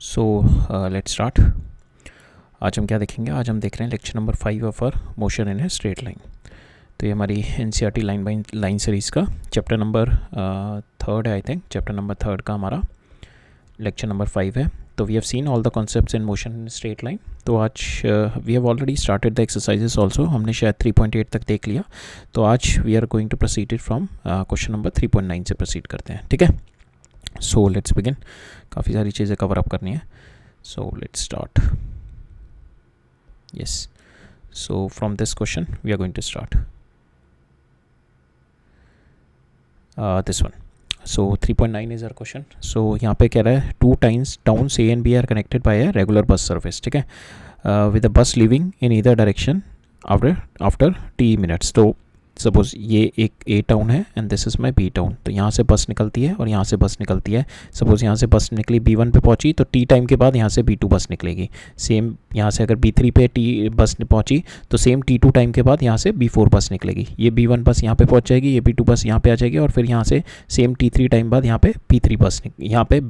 So let's start. आज हम क्या देखेंगे? आज हम देख रहे हैं lecture number 5 of our motion in a straight line. तो ये हमारी NCERT line by line series का चैप्टर नंबर 3 है। आई थिंक चैप्टर नंबर 3 का हमारा लेक्चर नंबर 5 है। तो we have seen all the concepts in motion in straight line. तो आज we have already started the exercises also. हमने शायद 3.8 तक देख लिया। तो आज we are going to proceed from question number 3.9 से प्रोसीड करते हैं। ठीक है, सो लेट्स बिगिन। काफ़ी सारी चीज़ें कवर अप करनी है। So let's start. Yes, so from this question we are going to start this one. So 3.9 is our question. So यहाँ पे कह रहा है two towns A and B are connected by a regular bus service. ठीक है, with the bus leaving in either direction after t minutes. तो suppose ये एक ए टाउन है and this is my B town. तो यहाँ से बस निकलती है और यहाँ से बस निकलती है। सपोज़ यहाँ से बस निकली B1 पे पहुँची तो टी टाइम के बाद यहाँ से B2 बस निकलेगी। सेम यहाँ से अगर B3 पे टी बस पहुँची तो सेम T2 टाइम के बाद यहाँ से B4 बस निकलेगी। ये B1 बस यहाँ पे पहुँच जाएगी, ये B2 बस यहाँ पे आ जाएगी और फिर यहाँ से सेम T3 टाइम बाद यहाँ पे B3 बस यहाँ पे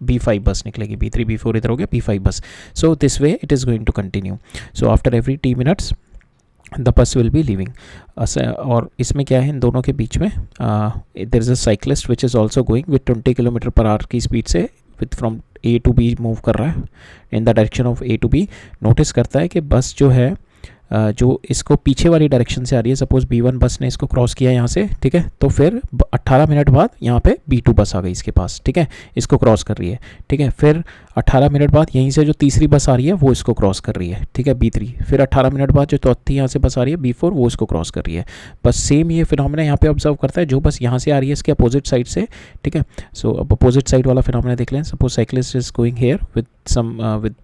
B5 बस निकलेगी। B3 B4 इधर हो गया, B5 बस। So this way it is going to continue. So after every t minutes the bus will be leaving. और इसमें क्या है, इन दोनों के बीच में there is a cyclist which is also going with 20 kilometre per hour की स्पीड से with from A to B move कर रहा है in the direction of A to B। Notice करता है कि बस जो है जो इसको पीछे वाली डायरेक्शन से आ रही है। सपोज़ B1 बस ने इसको क्रॉस किया यहाँ से, ठीक है, तो फिर 18 मिनट बाद यहाँ पे B2 बस आ गई इसके पास, ठीक है, इसको क्रॉस कर रही है, ठीक है। फिर 18 मिनट बाद यहीं से जो तीसरी बस आ रही है वो इसको क्रॉस कर रही है, ठीक है, B3। फिर 18 मिनट बाद जो चौथी यहाँ से बस आ रही है B4 वो इसको क्रॉस कर रही है। बस सेम ये फिनोमेना यहाँ पे ऑब्जर्व करता है। जो बस यहाँ से आ रही है इसके अपोजिट साइड से, ठीक है। सो अब अपोजिट साइड वाला फिनोमेना देख लें। Suppose cyclist is going here with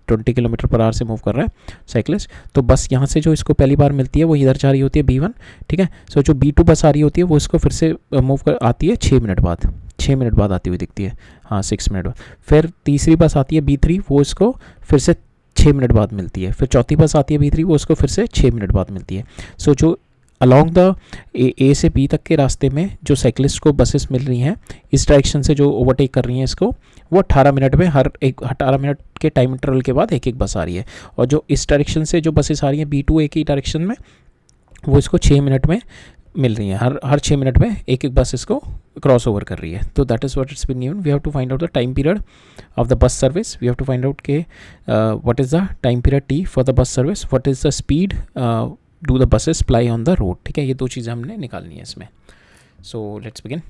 20 kilometre per our से मूव कर रहा है साइक्लिस्ट। तो बस यहाँ से जो इसको पहली बार मिलती है वो इधर जा रही होती है B1, ठीक है। सो जो B2 बस आ रही होती है वो इसको फिर से मूव कर आती है 6 मिनट बाद, 6 मिनट बाद आती हुई दिखती है, हाँ 6 मिनट बाद। फिर तीसरी बस आती है B3, वो इसको फिर से 6 मिनट बाद मिलती है। फिर चौथी बस आती है B3, वो इसको फिर से 6 मिनट बाद मिलती है। सो जो अलॉन्ग द ए से बी तक के रास्ते में जो साइकिलिस्ट को बसेस मिल रही हैं इस डायरेक्शन से जो ओवरटेक कर रही हैं इसको, वो 18 मिनट में हर एक 18 मिनट के टाइम इंटरवल के बाद एक एक बस आ रही है। और जो इस डायरेक्शन से जो बसेस आ रही हैं B2 एक ही डायरेक्शन में, वो इसको 6 मिनट में मिल रही है। हर 6 मिनट में एक एक बस इसको क्रॉस ओवर कर रही है। तो that is what it's been given. We have to find out the time period of the bus service. We have to find out के what is the time period T for the bus service, what is the speed do the buses ply on the road, ठीक है। ये दो चीज़ें हमने निकालनी है इसमें। So let's begin.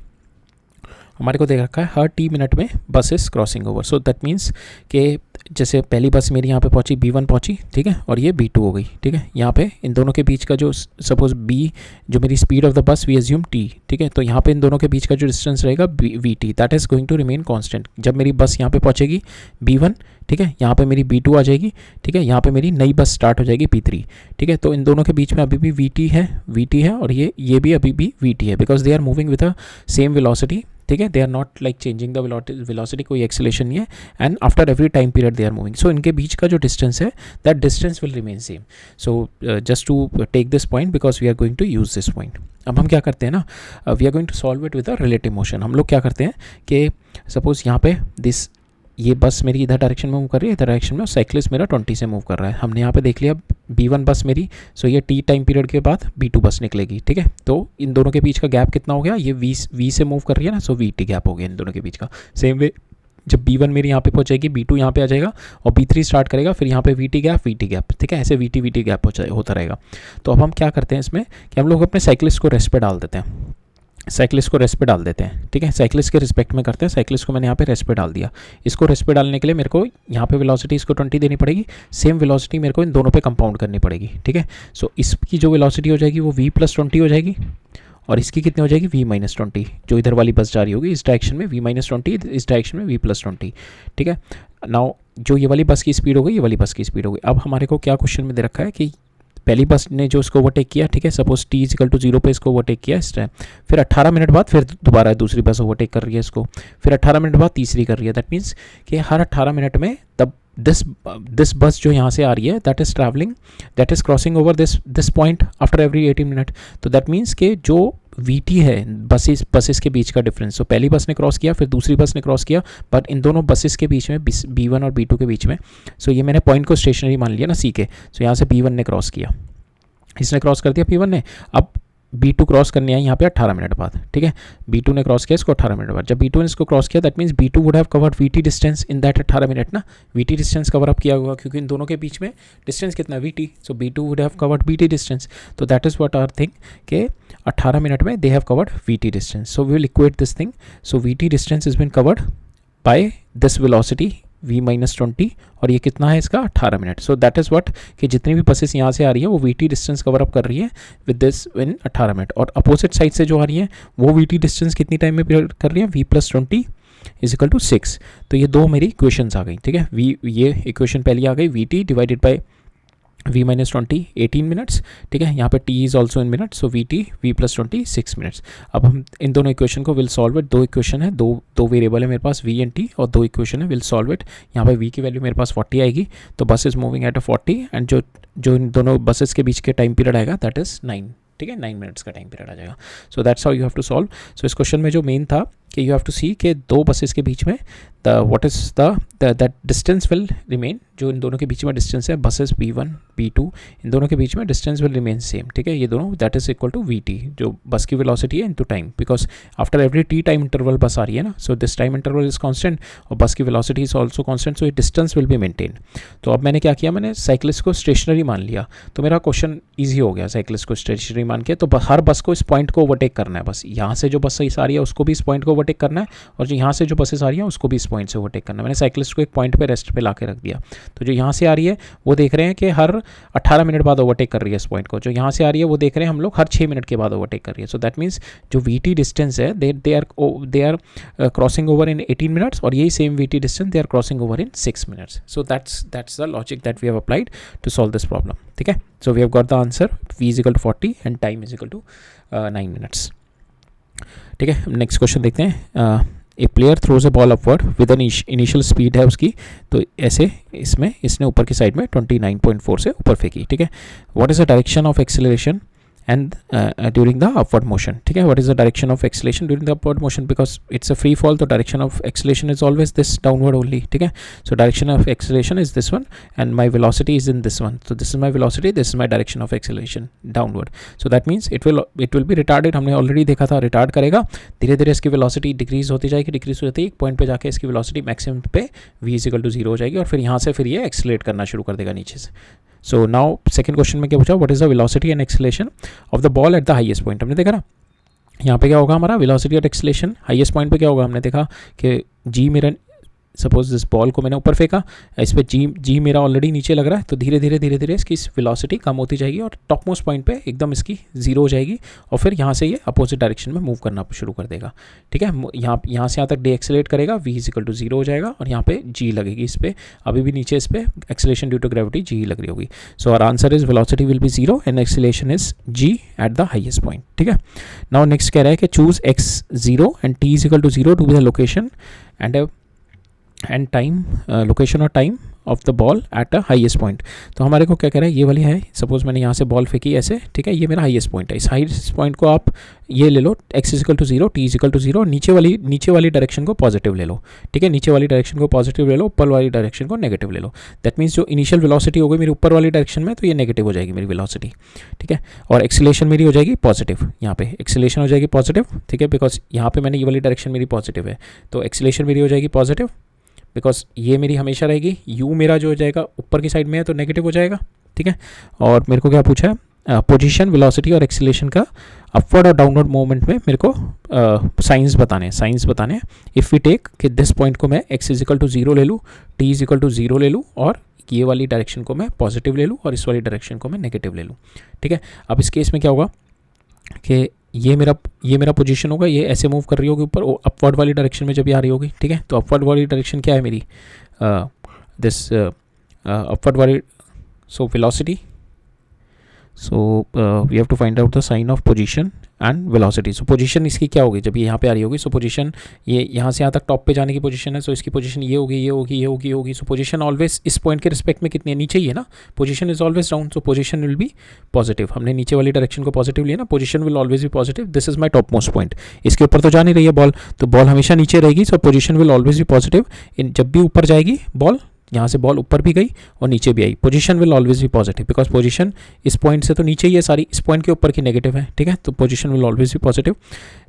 हमारे को देख रखा है हर t मिनट में बस is crossing over. So that means कि जैसे पहली बस मेरी यहाँ पे पहुँची B1 पहुँची, ठीक है, और ये B2 हो गई, ठीक है। यहाँ पे इन दोनों के बीच का जो सपोज B जो मेरी speed of the bus we assume T, ठीक है। तो यहाँ पे इन दोनों के बीच का जो डिस्टेंस रहेगा VT, that is going to remain constant. जब मेरी बस यहाँ पे पहुँचेगी B1, ठीक है, यहाँ पे मेरी B2 आ जाएगी, ठीक है, यहाँ पे मेरी नई बस स्टार्ट हो जाएगी B3, ठीक है। तो इन दोनों के बीच में अभी भी VT है और ये भी अभी भी VT है, because they are moving with a same velocity, ठीक है। They are not like changing the velocity, कोई एक्सेलेरेशन नहीं है। And after every time period they are moving. So इनके बीच का जो डिस्टेंस है that distance will remain same. So just to take this point because we are going to use this point. अब हम क्या करते हैं ना, we are going to solve it with a relative motion. हम लोग क्या करते हैं कि सपोज यहाँ पे ये बस मेरी इधर डायरेक्शन में मूव कर रही है, इधर डायरेक्शन में, और साइक्लिस्ट मेरा 20 से मूव कर रहा है। हमने यहाँ पे देख लिया B1 बस मेरी, सो ये T टाइम पीरियड के बाद B2 बस निकलेगी, ठीक है। तो इन दोनों के बीच का गैप कितना हो गया, ये V से मूव कर रही है ना, सो VT गैप हो गया इन दोनों के बीच का। सेम वे जब B1 मेरी यहाँ पे पहुँचेगी, B2 यहाँ पे आ जाएगा और B3 स्टार्ट करेगा, फिर यहाँ पे VT गैप, ठीक है, ऐसे VT गैप होता रहेगा। तो अब हम क्या करते हैं इसमें कि हम लोग अपने साइक्लिस्ट को रेस्ट पे डाल देते हैं, ठीक है। साइक्लिस्ट के रिस्पेक्ट में करते हैं। साइक्लिस्ट को मैंने यहाँ पे रेस्ट पे डाल दिया। इसको रेस्ट पे डालने के लिए मेरे को यहाँ पे वेलोसिटी इसको 20 देनी पड़ेगी। सेम वेलोसिटी मेरे को इन दोनों पे कंपाउंड करनी पड़ेगी, ठीक है। सो इसकी जो वेलोसिटी हो जाएगी वो V+20 हो जाएगी और इसकी कितनी हो जाएगी V-20। जो इधर वाली बस जा रही होगी इस डायरेक्शन में V-20, इस डायरेक्शन में V+20, ठीक है। नाउ जो ये वाली बस की स्पीड हो गई, ये वाली बस की स्पीड हो गई। अब हमारे को क्या क्वेश्चन में दे रखा है कि पहली बस ने जो इसको ओवरटेक किया, ठीक है, सपोज T=0 पे इसको ओवरटेक किया इस टाइम, फिर 18 मिनट बाद फिर दोबारा दूसरी बस ओवरटेक कर रही है इसको, फिर 18 मिनट बाद तीसरी कर रही है। दैट मीन्स कि हर 18 मिनट में तब दिस बस जो यहाँ से आ रही है that is crossing over this point after every 18 minute. तो दैट मीन्स कि जो VT है बसेस के बीच का डिफरेंस। तो पहली बस ने क्रॉस किया, फिर दूसरी बस ने क्रॉस किया, बट इन दोनों बसेस के बीच में B1 और B2 के बीच में, सो ये मैंने पॉइंट को स्टेशनरी मान लिया ना C के। सो यहाँ से B1 ने क्रॉस किया, इसने क्रॉस कर दिया P1 ने। अब B2 क्रॉस करने आई यहाँ पे 18 मिनट बाद, ठीक है। B2 ने क्रॉस किया इसको 18 मिनट बाद। जब B2 ने इसको क्रॉस किया that means B2 would have covered VT distance in that 18 minute ना। VT डिस्टेंस कवर अप किया होगा क्योंकि इन दोनों के बीच में डिस्टेंस कितना VT। So B2 would have covered VT distance. तो that is what our thing कि 18 मिनट में they have covered VT distance. So we will equate this thing. So VT distance is been covered by this velocity V-20 और ये कितना है इसका 18 minute. So that is what कि जितनी भी बसेस यहाँ से आ रही है वो VT डिस्टेंस कवर अप कर रही है विद दिस इन 18 मिनट, और अपोजिट साइड से जो आ रही है वो VT डिस्टेंस कितनी टाइम में कर रही है V+20 इजिकल टू 6। तो ये दो मेरी इक्वेशंस आ गई, ठीक है। ये इक्वेशन पहली आ गई VT divided by V-20 18 minutes, ठीक है। यहाँ पे T is also in minutes, so VT V+20 6 minutes. अब हम इन दोनों इक्वेशन को विल सॉल्व इट। दो इक्वेशन है, दो वेरिएबल है मेरे पास V एंड T, और दो इक्वेशन है, विल सॉल्व इट। यहाँ पे V की वैल्यू मेरे पास 40 आएगी, तो बस इज मूविंग एट 40 एंड जो इन दोनों बसेस के बीच के टाइम पीरियड आएगा दैट इज 9, ठीक है। 9 मिनट्स का टाइम पीरियड आ जाएगा। So that's how you have to solve. So इस क्वेश्चन में जो मेन था कि यू हैव टू सी कि दो बसेस के बीच में what is that distance will remain, जो इन दोनों के बीच में डिस्टेंस है बसेस B1 B2 इन दोनों के बीच में डिस्टेंस विल रिमेन सेम, ठीक है। ये दोनों that is equal to VT जो बस की वेलोसिटी है into time, because after every T time interval bus आ रही है ना। So this time interval is constant और बस की velocity is also constant, so ये डिस्टेंस विल बी मेंटेन। तो अब मैंने क्या किया, मैंने साइक्लिस्ट को स्टेशनरी मान लिया, तो मेरा क्वेश्चन ईजी हो गया। साइक्लिस्ट को स्टेशनरी मान के तो हर बस को इस पॉइंट को ओवरटेक करना है, बस यहाँ से जो बस आ रही है उसको भी इस पॉइंट को ओवरटेक करना है, और जो यहाँ से जो बसेस आ रही है उसको भी इस पॉइंट से ओवरटेक करना है। मैंने साइक्लिस्ट को एक पॉइंट पे रेस्ट पे ला के रख दिया, तो जो यहाँ से आ रही है वो देख रहे हैं कि हर 18 मिनट बाद ओवरटेक कर रही है इस पॉइंट को, जो यहाँ से आ रही है वो देख रहे हैं हम लोग हर 6 मिनट के बाद ओवरटेक कर रही है। सो दैट मीन्स जो VT डिस्टेंस है they are crossing over in 18 minutes, और यही same VT distance they are crossing over in 6 minutes. So that's the logic that we have applied to solve this problem, ठीक है। So we have got the answer V is equal to 40 and time is equal to 9 minutes, ठीक है। Next question देखते हैं। A player throws A ball upward with an initial speed है उसकी, तो ऐसे इसने ऊपर की साइड में 29.4 से ऊपर फेंकी, ठीक है। What is the direction of acceleration and during the upward motion, ठीक है। what is the direction of acceleration during the upward motion, because it's a free fall, the direction of acceleration is always this downward only, ठीक है। so direction of acceleration is this one and my velocity is in this one, so this is my velocity, this is my direction of acceleration downward, so that means it will be retarded। हमने already देखा था retard करेगा, धीरे धीरे इसकी velocity decrease होती जाएगी, decrease होती है एक पॉइंट पे जाके इसकी वेलोसिटी मैक्सिमम पे V इज इक्वल टू 0 हो जाएगी, और फिर यहाँ से फिर ये एक्सेलरेट करना शुरू कर देगा नीचे से। सो नाउ सेकंड क्वेश्चन में क्या पूछा, what is the velocity and acceleration of the ball eight the highest point. हमने देखा ना यहाँ पे क्या होगा हमारा वेलोसिटी और एक्सेलरेशन हाईएस्ट पॉइंट पे क्या होगा, हमने देखा कि G मेरा सपोज दिस बॉल को मैंने ऊपर फेंका, इस पर जी मेरा ऑलरेडी नीचे लग रहा है, तो धीरे धीरे इसकी वेलोसिटी कम होती जाएगी और टॉप मोस्ट पॉइंट पे एकदम इसकी 0 हो जाएगी, और फिर यहाँ से ये अपोजिट डायरेक्शन में मूव करना शुरू कर देगा, ठीक है। यहाँ से यहाँ तक डीएक्सेलेट करेगा, V इज इक्वल टू 0 हो जाएगा, और यहाँ पे G लगेगी इस पर, अभी भी नीचे इस पर acceleration due to gravity G लग रही होगी। So our answer is velocity will be 0 and acceleration is G at the highest point, ठीक है। नाउ नेक्स्ट कह रहा है कि choose x0 and t is equal to 0 to be the location and time, location और time of the ball at a highest point. तो हमारे को क्या कह रहा है, ये वाली है, सपोज मैंने यहाँ से बॉल फेंकी ऐसे, ठीक है, ये मेरा हाईएस्ट पॉइंट है। इस हाईएस्ट पॉइंट को आप ये ले लो x is equal to 0 t is equal to 0, नीचे वाली डायरेक्शन को पॉजिटिव ले लो, ठीक है। नीचे वाली डायरेक्शन को पॉजिटिव ले लो, ऊपर वाली डायरेक्शन को नेगेटिव ले लो। दैट मीन्स जो इनिशियल वेलोसिटी हो गई मेरी ऊपर वाली डायरेक्शन में, तो ये नेगेटिव हो जाएगी मेरी वेलोसिटी, ठीक है। और एक्सेलरेशन मेरी हो जाएगी पॉजिटिव, यहाँ पे एक्सेलरेशन हो जाएगी पॉजिटिव, ठीक है, बिकॉज यहाँ पे मैंने ये वाली डायरेक्शन मेरी पॉजिटिव है, तो एक्सेलरेशन मेरी हो जाएगी पॉजिटिव, बिकॉज ये मेरी हमेशा रहेगी। u मेरा जो हो जाएगा ऊपर की साइड में है तो नेगेटिव हो जाएगा, ठीक है। और मेरे को क्या पूछा है, पोजीशन, वेलोसिटी और एक्सेलरेशन का अपवर्ड और डाउनवर्ड मूवमेंट में मेरे को साइंस बताने हैं। इफ़ वी टेक कि दिस पॉइंट को मैं x इजिकल टू 0 ले लूँ, t इजिकल टू 0 ले लूँ, और ये वाली डायरेक्शन को मैं पॉजिटिव ले लूँ और इस वाली डायरेक्शन को मैं नेगेटिव ले लूँ, ठीक है। अब इस केस में क्या होगा कि ये मेरा पोजीशन होगा, ये ऐसे मूव कर रही होगी ऊपर, अपवर्ड वाली डायरेक्शन में जब ये आ रही होगी, ठीक है। तो अपवर्ड वाली डायरेक्शन क्या है मेरी, दिस अपवर्ड वाली, so velocity so we have to find out the sign of position and velocity. So position इसकी क्या होगी जब ये यहाँ पे आ रही होगी. सो पोजीशन ये यहाँ से यहाँ तक टॉप पे जाने की पोजीशन है. सो इसकी पोजीशन ये होगी, ये होगी, ये होगी, ये होगी. सो पोजीशन ऑलवेज इस पॉइंट के रिस्पेक्ट में कितनी है, नीचे ही है ना. Position is always down, so position will be positive. हमने नीचे वाली डायरेक्शन को पॉजिटिव लिया ना, position will always be positive. This is my top most point. इसके ऊपर तो जा नहीं रही है बॉल, तो बॉल हमेशा नीचे रहेगी. सो position will always be positive. जब भी ऊपर जाएगी बॉल, यहाँ से बॉल ऊपर भी गई और नीचे भी आई, position will always be positive, because position इस पॉइंट से तो नीचे ही है सारी, इस पॉइंट के ऊपर की नेगेटिव है. ठीक है, तो position will always be positive.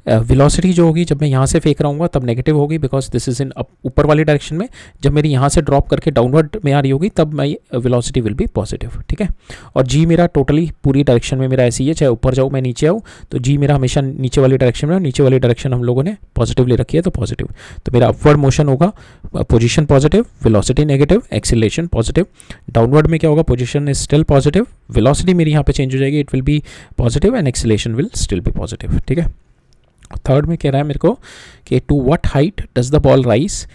Velocity जो होगी जब मैं यहाँ से फेंक रहा हूँ तब नेगेटिव होगी, बिकॉज दिस इज इन ऊपर वाली डायरेक्शन में. जब मेरी यहाँ से ड्रॉप करके डाउनवर्ड में आ रही होगी तब मैं वेलोसिटी विल बी पॉजिटिव. ठीक है, और जी मेरा टोटली पूरी डायरेक्शन में मेरा ऐसी है, चाहे ऊपर जाऊँ मैं नीचे आऊँ, तो जी मेरा हमेशा नीचे वाली डायरेक्शन में, नीचे वाली डायरेक्शन हम लोगों ने पॉजिटिव ले रखी है, तो पॉजिटिव. तो मेरा अपवर्ड मोशन होगा, position positive, velocity negative, acceleration positive. Downward में क्या होगा, position is still positive, velocity मेरी यहाँ पे चेंज हो जाएगी, it will be positive and acceleration will still be positive. ठीक है, थर्ड में कह रहा है मेरे को कि to what height does the ball rise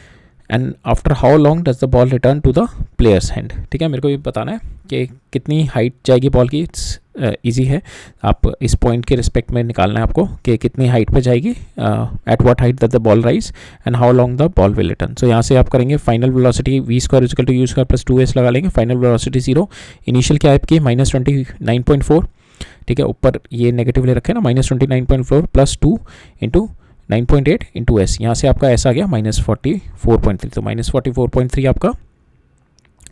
and after how long does the ball return to the player's hand. ठीक है, मेरे को ये बताना है कि कितनी हाइट जाएगी बॉल की. इट्स ईजी है, आप इस पॉइंट के रिस्पेक्ट में निकालना है आपको कि कितनी हाइट पे जाएगी, at what height that the ball rise and how long the ball will return. So यहाँ से आप करेंगे final velocity v square is equal to u square plus 2s लगा लेंगे. फाइनल वेलोसिटी 0, इनिशियल क्या है आपकी -29.4. ठीक है, ऊपर ये नेगेटिव ले रखे हैं ना, -29.4 प्लस 2 इंटू 9.8 इंटू एस. यहाँ से आपका ऐसा आ गया -44.3. तो -44.3 आपका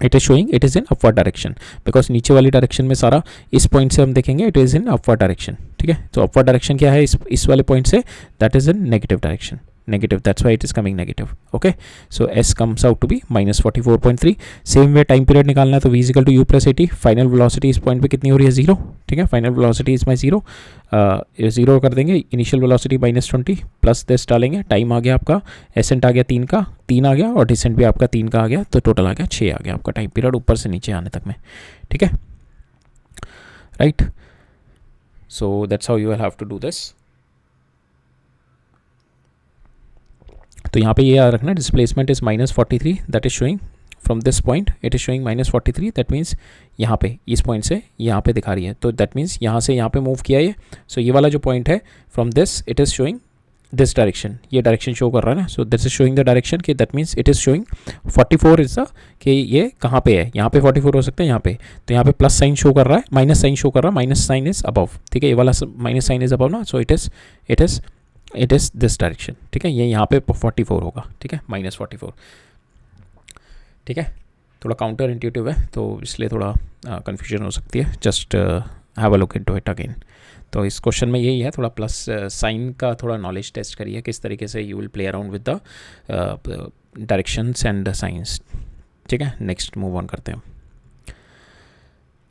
it is showing it is in upward direction, because नीचे वाली डायरेक्शन में सारा इस पॉइंट से हम देखेंगे it is in upward direction. ठीक है, तो अपवर्ड डायरेक्शन क्या है इस वाले पॉइंट से, that is in negative direction, negative, that's why it is coming negative. Okay, so s comes out to be -44.3. Same way time period निकालना है तो v is equal to u plus 80. Final velocity इस point पे कितनी हो रही है, 0. ठीक है, फाइनल वेलोसिटी इज माई 0. 0 कर देंगे, इनिशियल वेलोसिटी -20 प्लस दिस डालेंगे, टाइम आ गया आपका, एसेंट आ गया 3 आ गया और डिसेंट भी आपका 3 का आ गया, तो टोटल आ गया 6 आ गया आपका टाइम पीरियड ऊपर से नीचे आने तक में. ठीक है, right. So that's how you will have to do this. तो यहाँ पे ये याद रखना, displacement is -43, that is showing from this point, it is showing -43. That means यहाँ पे इस पॉइंट से यहाँ पे दिखा रही है, तो दैट मीन्स यहाँ से यहाँ पे मूव किया ये. सो ये वाला जो पॉइंट है from this it is showing this direction, ये डायरेक्शन शो कर रहा है ना. So this is showing the direction कि that means it is showing 44 is the, कि ये कहाँ पे है, यहाँ पे 44 हो सकता है यहाँ पे, तो यहाँ पे प्लस साइन शो कर रहा है, माइनस साइन शो कर रहा है, माइनस साइन इज अबव. ठीक है, ये वाला माइनस साइन इज अबव ना, सो इट इज़ दिस डायरेक्शन. ठीक है, ये यहाँ पे 44 होगा. ठीक है, -44. ठीक है, थोड़ा काउंटर इंट्यूटिव है तो इसलिए थोड़ा कन्फ्यूजन हो सकती है. Just have a look into it again. तो इस क्वेश्चन में यही है, थोड़ा प्लस साइन का थोड़ा नॉलेज टेस्ट करिए, किस तरीके से you will play around with the directions and science. ठीक है, नेक्स्ट मूव ऑन करते हैं.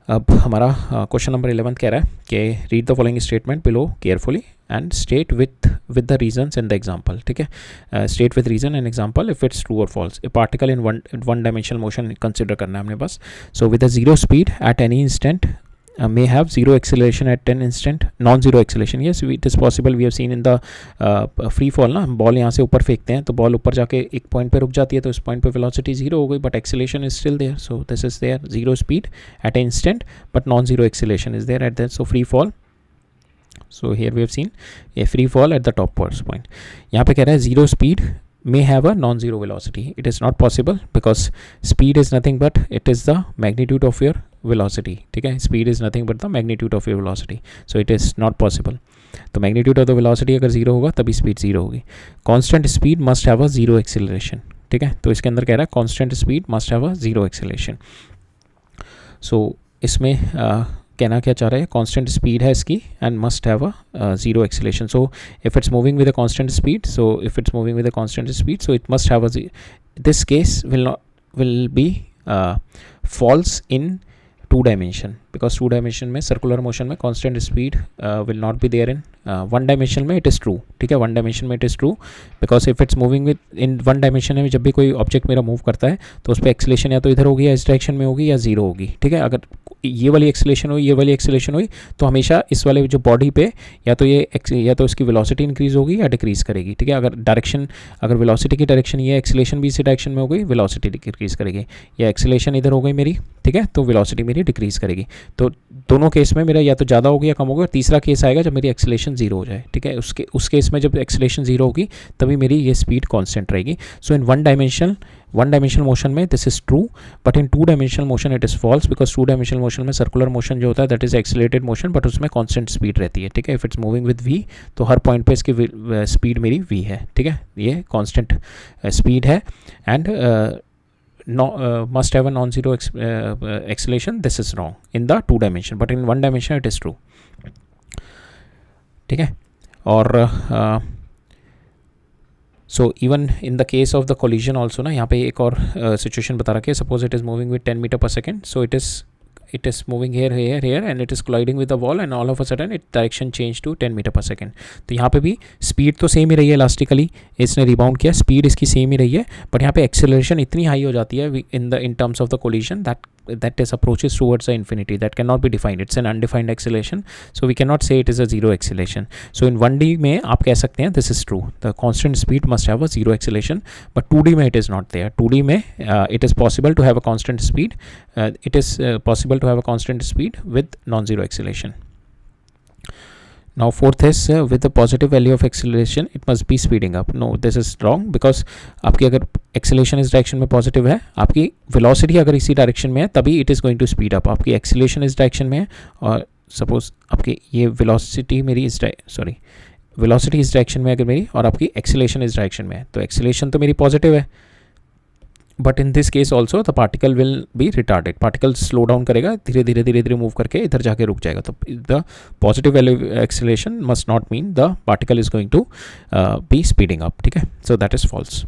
अब हमारा क्वेश्चन नंबर 11 कह रहा है कि read the following statement below carefully and state with the reasons and the example. ठीक है, state with reason and example if it's true और false. A particle in one dimensional motion consider करना है हमने बस. So with a zero speed at any instant may have zero acceleration at 10 instant, non-zero acceleration. Yes, it is possible. We have seen in the free fall ना, ball यहाँ से ऊपर फेंकते हैं तो बॉल ऊपर जाके एक पॉइंट पे रुक जाती है, तो इस पॉइंट पे वेलोसिटी 0 हो गई, but acceleration is still there. So this is there, zero speed at instant but non zero acceleration is there at that. So free fall. So here we have seen a free fall at the top point. यहाँ पे कह रहा है zero speed may have a non-zero velocity. It is not possible because speed is nothing but it is the magnitude of your velocity. ठीक है, speed is nothing but the magnitude of your velocity. So it is not possible. तो magnitude of the velocity अगर 0 होगा तभी speed 0 होगी. Constant speed must have a zero acceleration. ठीक है, तो इसके अंदर कह रहा है constant speed must have a zero acceleration. So इसमें कहना क्या चाह रहा है, कांस्टेंट स्पीड है इसकी and must have a zero acceleration. So if it's moving with a constant speed, so if it's moving with a constant speed, so it must have a, this case will be false in 2 dimension, because 2 dimension में circular motion में constant speed will not be there in 1 dimension में. It is true. ठीक है, 1 dimension में it is true, because if it's moving with in 1 dimension में जब भी कोई ऑब्जेक्ट मेरा मूव करता है तो उस पर एक्सेलेरेशन या तो इधर होगी या इस डायरेक्शन में होगी या 0 होगी. ठीक है, अगर ये वाली एक्सेलेरेशन हुई, ये वाली एक्सेलेरेशन हुई, तो हमेशा इस वाले जो बॉडी पे या तो इसकी वेलोसिटी इंक्रीज होगी या डिक्रीज करेगी. ठीक है, अगर वेलोसिटी की डायरेक्शन ये, एक्सेलेरेशन भी इसी डायरेक्शन में हो गई, वेलोसिटी डिक्रीज करेगी, या एक्सेलेरेशन इधर हो गई मेरी, ठीक है, तो वेलोसिटी मेरी डिक्रीज करेगी. तो दोनों केस में मेरा या तो ज़्यादा होगा या कम होगा। तीसरा केस आएगा जब मेरी एक्सेलेरेशन जीरो हो जाए, ठीक है, उस केस में जब एक्सेलेरेशन जीरो होगी तभी मेरी ये स्पीड कांस्टेंट रहेगी। So in one dimensional motion में this is true, but in two dimensional motion it is false, because two dimensional motion में सर्कुलर मोशन जो होता है that is accelerated motion, but उसमें कांस्टेंट स्पीड रहती है, ठीक है। If it's moving with v तो हर पॉइंट पे इसकी स्पीड मेरी v है, ठीक है, ये कांस्टेंट स्पीड है। And must have a non-zero acceleration, this is wrong in the two dimension, but in one dimension it is true, ठीक है। और so even in the case of the collision also ना, यहाँ पे एक और situation बता रखी है, suppose it is moving with 10 meter per second, so it is moving here and it is colliding with the wall and all of a sudden its direction change to 10 meter per second। तो यहाँ पे भी speed तो same ही रही है, elastically इसने rebound किया, speed इसकी सेम ही रही है, बट यहाँ पे एक्सेलरेशन इतनी हाई हो जाती है in terms of the collision that is approaches towards the infinity, that cannot be defined, it's an undefined acceleration, so we cannot say it is a zero acceleration। so in 1D में आप कह सकते हैं this is true, the constant speed must have a zero acceleration, but 2D में it is not there। 2D में it is possible to have a constant speed, it is possible to have a constant speed with non-zero acceleration। Now fourth is with the positive value of acceleration it must be speeding up। no, this is wrong, because आपकी अगर acceleration इस direction में positive है, आपकी velocity अगर इसी direction में है तभी it is going to speed up। आपकी acceleration इस डायरेक्शन में है और सपोज आपकी ये velocity मेरी velocity इस डायरेक्शन में अगर मेरी और आपकी acceleration इस डायरेक्शन में है, तो acceleration तो मेरी पॉजिटिव है, but in this case also the particle will be retarded, particle slow down करेगा, धीरे धीरे मूव करके इधर जाके रुक जाएगा। तो the positive value acceleration must not mean the particle is going to be speeding up, ठीक है। So that is false.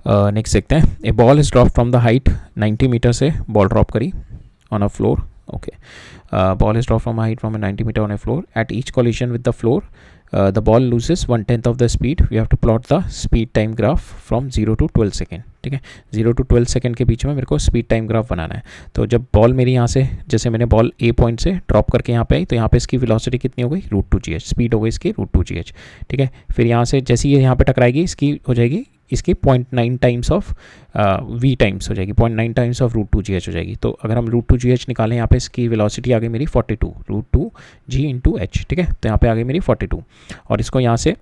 Next देखते हैं, a ball is drop from the height 90 metre से बॉल ड्रॉप करी on a floor, okay, ball is drop from height from 90 metre on a floor, at each collision with the floor the ball loses 1/10 of the speed। we have to plot the speed time graph from 0 to 12 second, ठीक है। 0 to 12 second के बीच में मेरे को speed time graph बनाना है। तो जब बॉल मेरी यहाँ से, जैसे मैंने बॉल ए पॉइंट से ड्रॉप करके यहाँ पे आई, तो यहाँ पे इसकी वेलोसिटी कितनी हो गई, √2gh, स्पीड हो गई इसकी √2gh, ठीक है। फिर यहाँ से जैसे ये यहाँ पे टकराएगी इसकी हो जाएगी इसकी 0.9 टाइम्स ऑफ v टाइम्स हो जाएगी, 0.9 टाइम्स ऑफ √2gh हो जाएगी। तो अगर हम √2gh निकालें, यहाँ पे इसकी वेलोसिटी आ गई मेरी 42 √2g/h, ठीक है। तो यहाँ पे आ गई मेरी 42, और इसको यहाँ से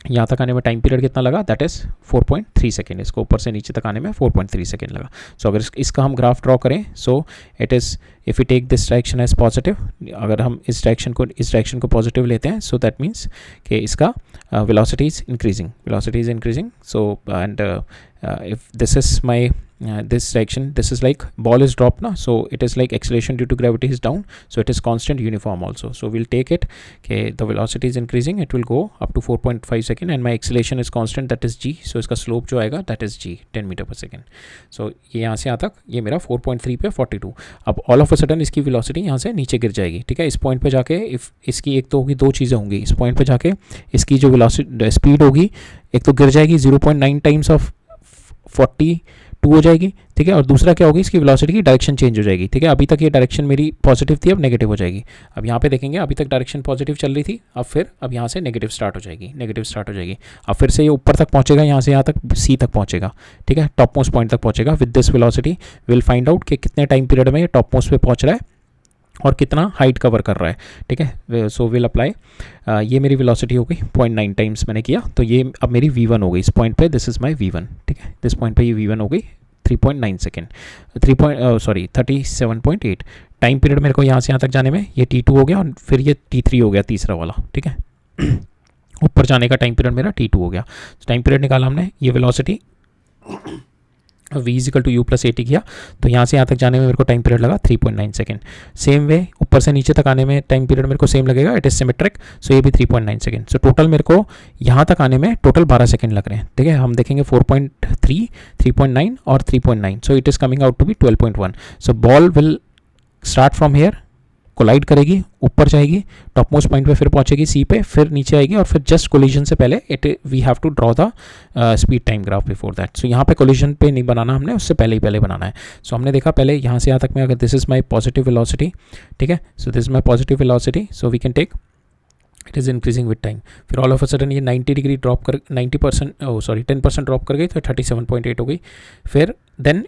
यहाँ तक आने में टाइम पीरियड कितना लगा, दैट इज़ 4.3 सेकेंड। इसको ऊपर से नीचे तक आने में 4.3 सेकेंड लगा। सो अगर इसका हम ग्राफ ड्रॉ करें, so it is if you take this direction as positive, अगर हम इस डायरेक्शन को पॉजिटिव लेते हैं, सो दैट मीन्स कि इसका velocity is increasing, so and if this is my this direction, this is like ball is dropped now, so it is like acceleration due to gravity is down, so it is constant uniform also। so we'll take it okay, the velocity is increasing, it will go up to 4.5 second and my acceleration is constant, that is g, so इसका slope जो आएगा that is g 10 meter per second। so ये यहाँ से यहाँ तक ये मेरा 4.3 पे 42। अब all of a sudden इसकी velocity यहाँ से नीचे गिर जाएगी, ठीक है। इस पॉइंट पे जाके इफ इसकी एक तो होगी, दो चीज़ें होंगी, इस पॉइंट पे जाके इसकी जो वेलोसिटी स्पीड होगी एक तो गिर जाएगी 0.9 टाइम्स ऑफ 42 हो जाएगी, ठीक है। और दूसरा क्या होगी, इसकी वेलोसिटी की डायरेक्शन चेंज हो जाएगी, ठीक है। अभी तक ये डायरेक्शन मेरी पॉजिटिव थी, अब नेगेटिव हो जाएगी। अब यहाँ पे देखेंगे, अभी तक डायरेक्शन पॉजिटिव चल रही थी, अब यहाँ से नेगेटिव स्टार्ट हो जाएगी। अब फिर से ये ऊपर तक पहुँचेगा, यहाँ से यहाँ तक सी तक पहुँचेगा, ठीक है, टॉप मोस्ट पॉइंट तक पहुँचेगा। With this velocity will find out कि कितने टाइम पीरियड में ये टॉप मोस्ट पे पहुँच रहा है और कितना हाइट कवर कर रहा है, ठीक है। सो विल अप्लाई, ये मेरी वेलोसिटी हो गई 0.9 टाइम्स मैंने किया, तो ये अब मेरी v1 हो गई इस पॉइंट पे, दिस इज़ माय v1, ठीक है। दिस पॉइंट पे ये v1 हो गई 3.9 सेकेंड, 37.8 टाइम पीरियड मेरे को यहाँ से यहाँ तक जाने में। ये t2 हो गया और फिर ये t3 हो गया तीसरा वाला, ठीक है। ऊपर जाने का टाइम पीरियड मेरा t2 हो गया। टाइम पीरियड निकाला हमने, ये velocity v is equal to u plus at किया, तो यहाँ से यहाँ तक जाने में मेरे को टाइम पीरियड लगा 3.9 सेकेंड। सेम वे ऊपर से नीचे तक आने में टाइम पीरियड मेरे को सेम लगेगा, इट इज सिमेट्रिक, सो ये भी 3.9 सेकेंड। सो टोटल मेरे को यहाँ तक आने में टोटल 12 सेकेंड लग रहे हैं, ठीक है। हम देखेंगे 4.3, 3.9 और 3.9, so it is coming out to be 12.1। So ball will start from here, collide करेगी, ऊपर जाएगी, टॉप मोस्ट पॉइंट पे फिर पहुंचेगी सी पे, फिर नीचे आएगी और फिर जस्ट कोलिजन से पहले we have to draw the speed time graph before that. So यहाँ पे कोलिजन पे नहीं बनाना हमने, उससे पहले बनाना है। सो हमने देखा पहले यहाँ से यहाँ तक में, अगर this is my positive velocity, ठीक है, so this is my positive velocity, so we can take it is increasing with time. फिर ऑल ऑफ अ सडन ये 90 डिग्री ड्रॉप कर 10% ड्रॉप कर गई, तो 37.8 हो गई। फिर देन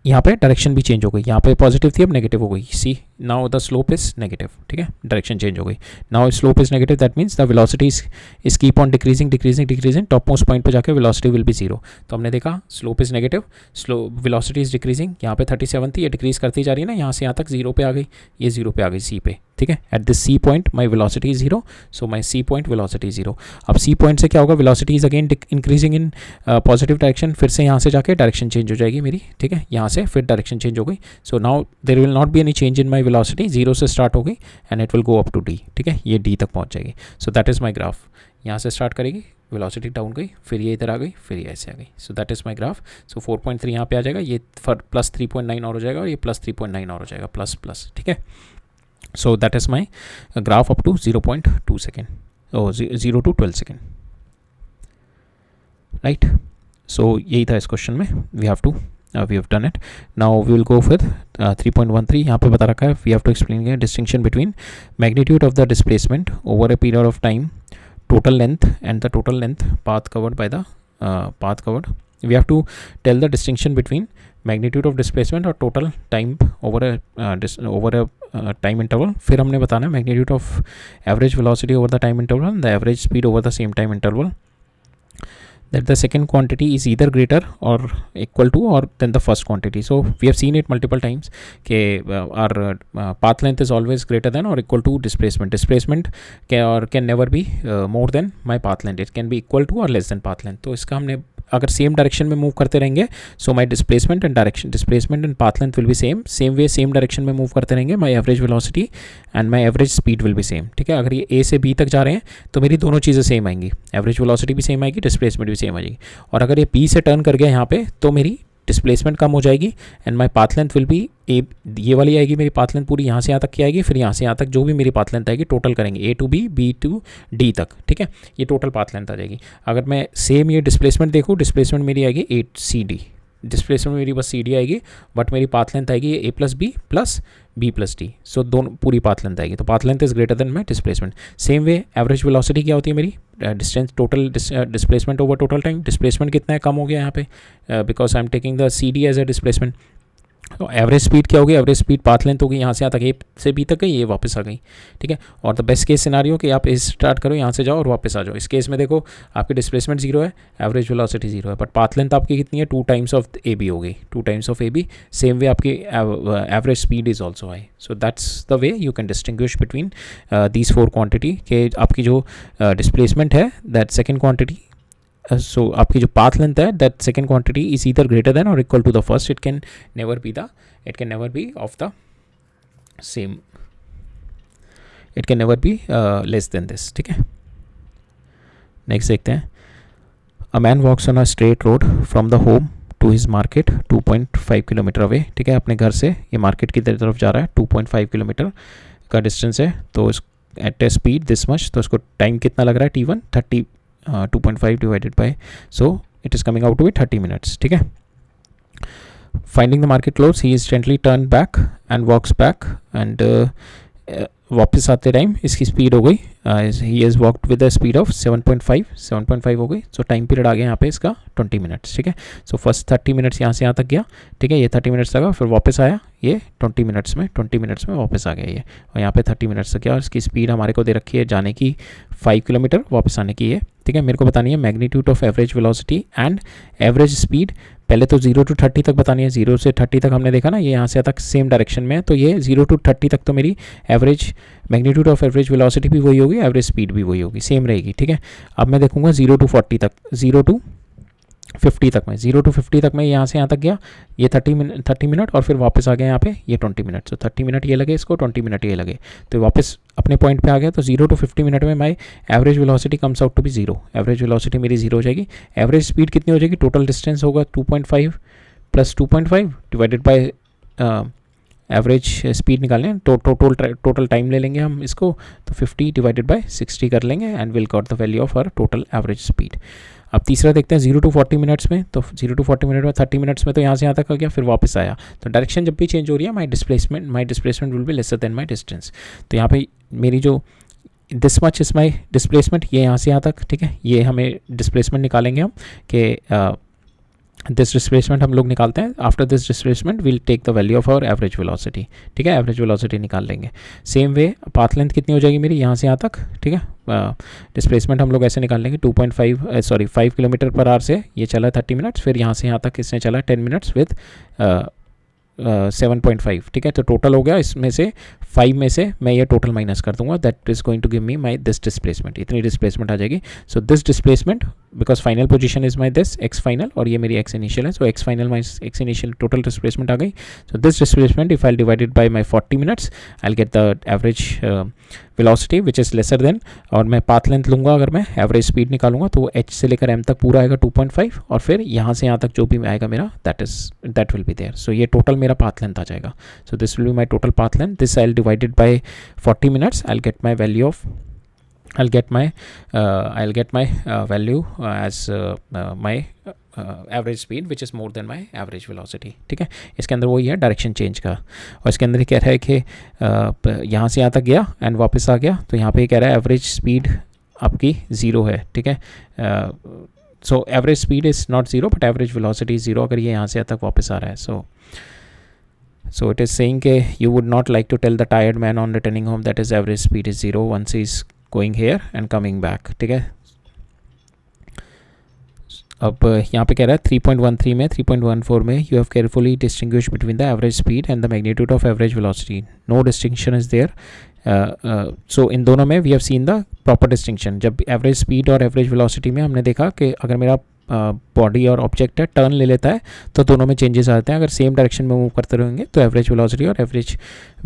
यहाँ पे डायरेक्शन भी चेंज हो गई, यहाँ पे पॉजिटिव थी अब नेगेटिव हो गई, see now the slope is negative, ठीक है, डायरेक्शन चेंज हो गई, now slope is negative, that means the velocity is keep on decreasing decreasing decreasing, top most point पे जाके वेलोसिटी विल बी जीरो। तो हमने देखा slope is negative, slow velocity is decreasing, यहाँ पे 37 थी, ये डिक्रीज करती जा रही है ना, यहाँ से यहाँ तक जीरो पे आ गई, ये जीरो पे आ गई सी पे, ठीक है, at this C point my velocity is zero, so my C point velocity zero. अब सी पॉइंट से क्या होगा, velocity is again increasing in positive direction, फिर से यहाँ से जाके डायरेक्शन चेंज हो जाएगी मेरी, ठीक है, यहाँ से फिर डायरेक्शन चेंज हो गई, so now there will not be any change in my velocity, zero से स्टार्ट हो गई and it will go up to D, ठीक है, ये डी तक पहुँच जाएगी। So that is my graph, यहाँ से स्टार्ट करेगी, वेलोसिटी डाउन गई, फिर ये इधर आ गई, फिर ये ऐसे आ गई, so that is my graph. So 4.3 यहाँ पे आ जाएगा, ये प्लस 3.9 और हो जाएगा, और ये प्लस 3.9 और हो जाएगा, प्लस प्लस, ठीक है। So that is my graph up to 0.2 second, 0 to 12 second, right. So यही था इस क्वेश्चन में, we have done it. Now we will go with 3.13, यहाँ पे बता रखा है, we have to explain distinction between magnitude of the displacement over a period of time, total length and the total length path covered by the path covered. We have to tell the distinction between magnitude of displacement or total time over a time interval. फिर हमने बताना है magnitude of average velocity over the time interval and the average speed over the same time interval, that the second quantity is either greater or equal to or than the first quantity. So we have seen it multiple times कि our path length is always greater than or equal to displacement. Displacement can never be more than my path length. It can be equal to or less than path length. तो इसका हमने अगर same direction में move करते रहेंगे, so my displacement and path length will be same way same direction में move करते रहेंगे, my average velocity and my average speed will be same, ठीक है। अगर ये ए से बी तक जा रहे हैं तो मेरी दोनों चीज़ें सेम आएंगी, एवरेज वेलोसिटी भी सेम आएगी, डिस्प्लेसमेंट भी सेम आएगी। और अगर ये पी से टर्न कर गया यहाँ पे तो मेरी डिस्प्लेसमेंट कम हो जाएगी and my path length will B ये वाली आएगी मेरी पाथ लेंथ पूरी यहाँ से यहाँ तक की आएगी, फिर यहाँ से यहाँ तक जो भी मेरी पाथ लेंथ आएगी टोटल करेंगे ए टू बी टू डी तक, ठीक है, ये टोटल पाथ लेंथ आ जाएगी। अगर मैं सेम ये डिस्प्लेसमेंट देखूँ, डिस्प्लेसमेंट मेरी आएगी 8CD, डिस्प्लेसमेंट मेरी बस CD आएगी, बट मेरी पाथ लेंथ आएगी A plus B plus D, so दोनों पूरी पाथ लेंथ आएगी, तो path length is greater than my displacement. Same way average velocity क्या होती है मेरी, distance total displacement over total time, displacement कितना है, कम हो गया यहाँ पे because I am taking the CD as a displacement. तो एवरेज स्पीड क्या होगी, एवरेज स्पीड पाथ लेंथ होगी, यहाँ से यहाँ तक ए से बी तक गई, ये वापस आ गई, ठीक है। और द बेस्ट केस सिनारियो कि आप स्टार्ट करो, यहाँ से जाओ और वापस आ जाओ। इस केस में देखो आपकी डिस्प्लेसमेंट जीरो है, एवरेज वेलोसिटी जीरो है, बट पाथ लेंथ आपकी कितनी है, 2 टाइम्स ऑफ ए बी हो गई, 2 times of A B. Same way आपकी average speed is also high. So that's the way you can distinguish between these 4 quantity के आपकी जो डिस्प्लेसमेंट है दैट सेकेंड क्वांटिटी, so आपकी जो पाथ लेंथ है that second quantity is either greater than और equal to the first, it can never be of the same, it can never be less than this, ठीक है। Next देखते हैं, a man walks on a straight road from the home to his market 2.5 kilometre away, ठीक है, अपने घर से ये मार्केट की तरफ जा रहा है, 2.5 किलोमीटर का डिस्टेंस है, तो at a speed this much, तो इसको टाइम कितना लग रहा है T1 2.5 divided by, so it is coming out to be 30 minutes, ठीक है। Finding the market close he is gently turn back and walks back and वापस आते टाइम इसकी स्पीड हो गई, he is walked with the speed of 7.5 हो गई, सो time period आ गया यहाँ पे इसका 20 मिनट्स, ठीक है। सो फर्स्ट 30 मिनट्स यहाँ से यहाँ तक गया, ठीक है, ये 30 मिनट्स लगा, फिर वापस आया ये 20 मिनट्स में वापस आ गया ये, और यहाँ पे 30 मिनट्स तक गया, और इसकी स्पीड हमारे को दे रखी है जाने की 5 किलोमीटर, वापस आने की है, ठीक है। मेरे को बतानी है magnitude of average velocity and average speed, पहले तो 0 to 30 तक बतानी है, 0 से 30 तक हमने देखा ना, ये यहाँ से तक सेम डायरेक्शन में है, तो ये 0 to 30 तक तो मेरी average magnitude of average velocity भी वही होगी, एवरेज स्पीड भी वही होगी, सेम रहेगी, ठीक है। अब मैं देखूंगा 0 to 40 तक, 0 to 50 तक में, 0 to 50 तक मैं यहाँ से यहाँ तक गया, ये 30 मिनट और फिर वापस आ गया यहाँ पे ये 20 मिनट, तो 30 मिनट ये लगे इसको, 20 मिनट ये लगे, तो वापस अपने पॉइंट पे आ गया। तो 0 to 50 मिनट में my average velocity comes out to be 0, average velocity मेरी 0 हो जाएगी। एवरेज स्पीड कितनी हो जाएगी, टोटल डिस्टेंस होगा 2.5 plus 2.5 divided by average speed निकालें, टोटल टाइम ले लेंगे हम इसको, तो 50 डिवाइडेड बाई 60 कर लेंगे and will got the value of our total average speed. अब तीसरा देखते हैं 0 to 40 मिनट्स में, तो 0 to 40 मिनट में 30 मिनट्स में तो यहाँ से यहाँ तक आ गया, फिर वापस आया, तो डायरेक्शन जब भी चेंज हो रही है my displacement will be lesser than my distance. तो यहाँ पे मेरी जो this much is my displacement, ये यहाँ से यहाँ तक, ठीक है, ये हमें डिस्प्लेसमेंट निकालेंगे हम कि दिस डिस्प्लेसमेंट हम लोग निकालते हैं. After this displacement will take the value of our average velocity. ठीक है, एवरेज वेलोसिटी निकाल लेंगे. सेम वे पाथ लेंथ कितनी हो जाएगी मेरी यहाँ से यहाँ तक. ठीक है, डिस्प्लेसमेंट हम लोग ऐसे निकाल लेंगे 5 किलोमीटर पर आवर से ये चला 30 मिनट्स, फिर यहाँ से यहाँ तक इसने चला 10 मिनट्स विद 7.5. ठीक है, तो टोटल हो गया इसमें से 5 में से मैं ये टोटल माइनस कर दूंगा. That is going to give me my this displacement. इतनी डिस्प्लेसमेंट आ जाएगी. So this displacement because final position is my this x final और ये मेरी एक्स इनिशियल है. So x final minus x initial total displacement आ गई. So this displacement if I divided by my 40 minutes I get the average velocity which is lesser than. और मैं path length लूँगा, अगर मैं एवरेज स्पीड निकालूंगा तो एच से लेकर एम तक पूरा आएगा 2.5 और फिर यहाँ से यहाँ तक जो भी आएगा मेरा दैट विल बी देयर. सो ये टोटल मेरा पाथ लेंथ आ जाएगा. So this will be my total path length. This I will divided by 40 minutes. I'll get my value value as my average speed which is more than my average velocity. ठीक है, इसके अंदर वही है direction change का. और इसके अंदर कह रहा है कि यहाँ से यहाँ तक गया एंड वापस आ गया. तो यहाँ पे कह रहा है एवरेज स्पीड आपकी 0 है. ठीक है, so average speed is not 0 but average velocity is 0 अगर ये यहाँ से यहाँ तक वापस आ रहा है. So it is saying that you would not like to tell the tired man on returning home that his average speed is 0 once he is going here and coming back. ठीक है, अब यहाँ पे कह रहा है 3.13 में 3.14 में you have carefully distinguished between the average speed and the magnitude of average velocity. No distinction is there. So इन दोनों में we have seen the proper distinction. जब average speed और average velocity में हमने देखा कि अगर मेरा बॉडी और ऑब्जेक्ट है टर्न ले लेता है तो दोनों में चेंजेस आते हैं. अगर सेम डायरेक्शन में मूव करते रहेंगे तो एवरेज वेलोसिटी और एवरेज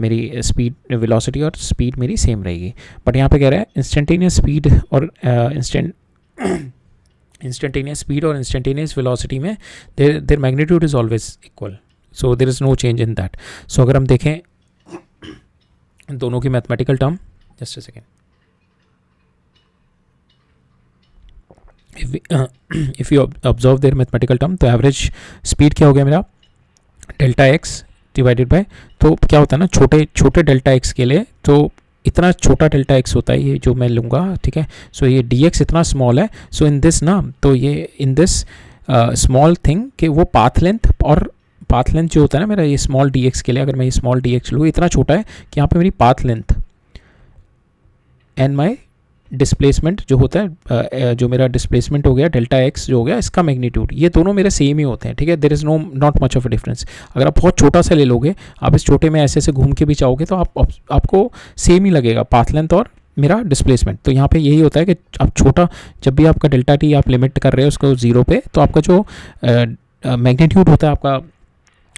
मेरी स्पीड वेलोसिटी और स्पीड मेरी सेम रहेगी. बट यहाँ पे कह रहा है इंस्टेंटेनियस स्पीड और इंस्टेंटेनियस वेलोसिटी में their magnitude is always equal. So there is no change in that. So अगर हम देखें दोनों की mathematical term, just a second, if you observe their mathematical term तो एवरेज स्पीड क्या हो गया मेरा डेल्टा एक्स डिवाइडेड बाय. तो क्या होता है ना छोटे डेल्टा एक्स के लिए तो इतना छोटा डेल्टा एक्स होता है ये जो मैं लूँगा. ठीक है, सो ये डी एक्स इतना स्मॉल है. सो इन दिस ना तो ये इन दिस स्मॉल थिंग कि वो पाथ लेंथ जो होता है ना मेरा ये स्मॉल डी एक्स के लिए, अगर मैं ये स्मॉल डी एक्स लूँ इतना छोटा है कि यहाँ पे मेरी path length and my displacement जो होता है जो मेरा डिस्प्लेसमेंट हो गया डेल्टा एक्स जो हो गया इसका मैग्नीट्यूड ये दोनों मेरे सेम ही होते हैं. ठीक है, there is not much of a difference. अगर आप बहुत छोटा सा ले लोगे, आप इस छोटे में ऐसे घूम के भी चाहोगे तो आपको सेम ही लगेगा पाथ लेंथ और मेरा डिस्प्लेसमेंट. तो यहाँ पे यही होता है कि आप छोटा जब भी आपका डेल्टा टी आप लिमिट कर रहे हो उसको 0 पे तो आपका जो मैग्नीट्यूड होता है आपका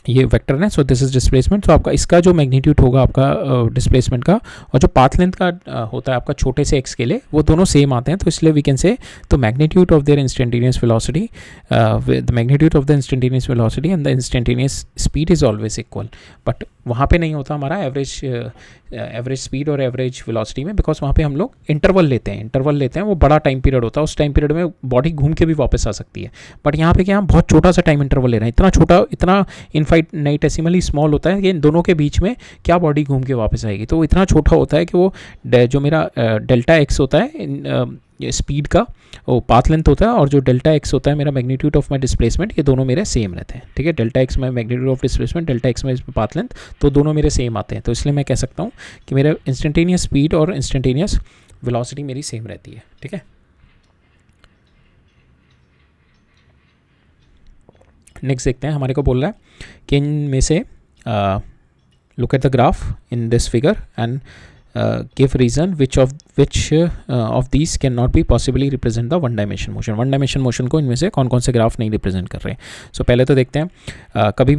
ये वेक्टर है. So this is displacement. तो आपका इसका जो मैग्नीट्यूड होगा आपका डिस्प्लेसमेंट का और जो पाथ लेंथ का होता है आपका छोटे से एक्स के लिए वो दोनों सेम आते हैं. तो इसलिए वी कैन से तो magnitude of their instantaneous velocity the magnitude of the instantaneous velocity and the instantaneous speed is always equal. But वहाँ पे नहीं होता हमारा एवरेज स्पीड और एवरेज वेलोसिटी में, बिकॉज वहाँ पे हम लोग इंटरवल लेते हैं. वो बड़ा टाइम पीरियड होता है, उस टाइम पीरियड में बॉडी घूम के भी वापस आ सकती है. बट यहाँ पे क्या हम बहुत छोटा सा टाइम इंटरवल ले रहे हैं, इतना इनफाइनाइटेसिमली स्मॉल होता है कि इन दोनों के बीच में क्या बॉडी घूम के वापस आएगी. तो वो इतना छोटा होता है कि वो जो मेरा डेल्टा एक्स होता है स्पीड का वो पाथ लेंथ होता है और जो डेल्टा एक्स होता है मेरा मैग्नीट्यूड ऑफ माई डिस्प्लेसमेंट ये दोनों मेरे सेम रहते हैं. ठीक है, डेल्टा एक्स में magnitude of displacement, delta x में पाथ लेंथ, तो दोनों मेरे सेम आते हैं. तो इसलिए मैं कह सकता हूँ कि मेरा इंस्टेंटेनियस स्पीड और इंस्टेंटेनियस वेलोसिटी मेरी सेम रहती है. ठीक है, नेक्स्ट देखते हैं. हमारे को बोल रहा है कि इनमें से look at the graph in this figure and give reason which of these cannot be possibly represent the one dimension motion को इनमें से कौन कौन से ग्राफ नहीं रिप्रेजेंट कर रहे हैं. सो पहले तो देखते हैं कभी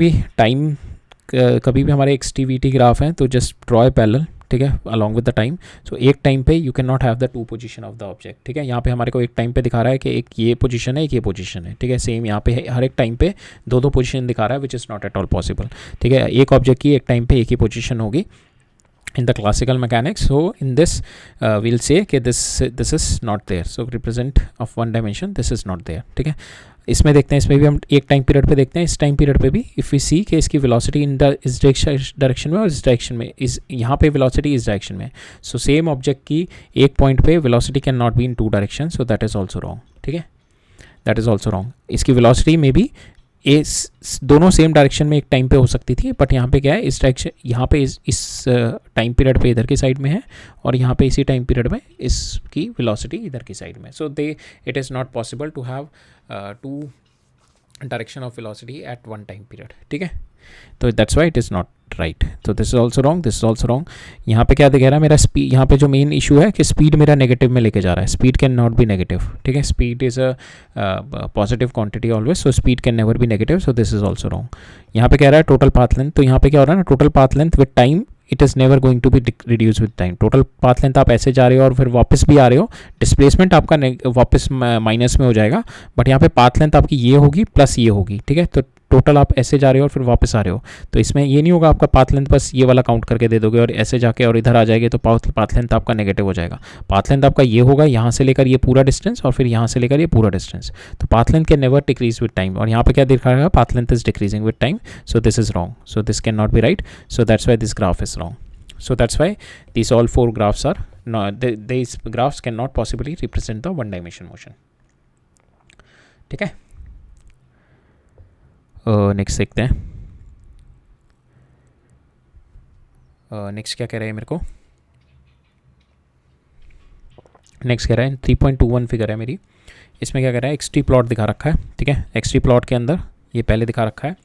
भी हमारे एक्सटीवीटी ग्राफ हैं तो जस्ट ड्रॉ ए पैरेलल. ठीक है, अलॉन्ग विद द टाइम. सो एक टाइम पे you can not have the two position of the object. ठीक है, यहाँ पे हमारे को एक टाइम पे दिखा रहा है कि एक ये पोजीशन है एक ये पोजीशन है. ठीक है, सेम यहाँ पे हर एक टाइम पे दो पोजीशन दिखा रहा है which is not at all possible. ठीक है, एक ऑब्जेक्ट की एक टाइम पे एक ही पोजीशन होगी in the classical mechanics. So in this we'll say कि this is not there. So represent of one dimension this is not there. ठीक है, इसमें देखते हैं, इसमें भी हम एक टाइम पीरियड पे देखते हैं. इस टाइम पीरियड पे भी इफ़ वी सी कि इसकी वेलोसिटी इस डायरेक्शन में और इस डायरेक्शन में यहाँ पे वेलोसिटी इस डायरेक्शन में. सो सेम ऑब्जेक्ट की एक पॉइंट पे velocity can not be in two direction. So that is also wrong. ठीक है, दैट इज़ ऑल्सो रॉन्ग. इसकी वेलोसिटी में भी दोनों सेम डायरेक्शन में एक टाइम पे हो सकती थी, बट यहाँ पे क्या है, इस डायरेक्शन यहाँ पे इस टाइम पीरियड पे इधर की साइड में है, और यहाँ पे इसी टाइम पीरियड में इसकी वेलोसिटी इधर की साइड में. So it is not possible to have two direction of velocity at one time period. ठीक है, तो that's why it is not right. तो this is also wrong, this is also wrong. यहाँ पे क्या दिखा रहा है मेरा स्पीड, यहाँ पे जो मेन इशू है कि स्पीड मेरा नेगेटिव में लेके जा रहा है. Speed can not B negative. ठीक है, speed is a positive quantity always, so speed can never B negative. So this is also wrong. यहाँ पे कह रहा है टोटल पाथ लेंथ, तो यहाँ पे क्या हो रहा है ना, total path length with time it is never going to be reduce with time. Total path length आप ऐसे जा रहे हो और फिर वापस भी आ रहे हो, डिस्प्लेसमेंट आपका वापस माइनस में हो जाएगा, बट यहाँ पे पाथ लेंथ आपकी ये होगी प्लस ये होगी. ठीक है, तो टोटल आप ऐसे जा रहे हो और फिर वापस आ रहे हो, तो इसमें ये नहीं होगा आपका पाथ लेंथ बस ये वाला काउंट करके दे दोगे और ऐसे जाके और इधर आ जाएगी, तो पाथ लेंथ आपका नेगेटिव हो जाएगा. पाथ लेंथ आपका ये होगा, यहाँ से लेकर ये पूरा डिस्टेंस और फिर यहाँ से लेकर ये पूरा डिस्टेंस. तो path length can never decrease with time, और यहाँ पे क्या दिखा रहा है, path length is decreasing with time. So this is wrong, so this can not B right. So that's why this graph is wrong. So that's why these all four graphs are these graphs cannot possibly represent the one dimension motion. ठीक है, next देखते हैं. Next क्या कह रहे हैं मेरे को, नेक्स्ट कह रहा है 3.21 फिगर है मेरी. इसमें क्या कह रहा है, एक्सटी प्लॉट दिखा रखा है. ठीक है, एक्सटी प्लॉट के अंदर ये पहले दिखा रखा है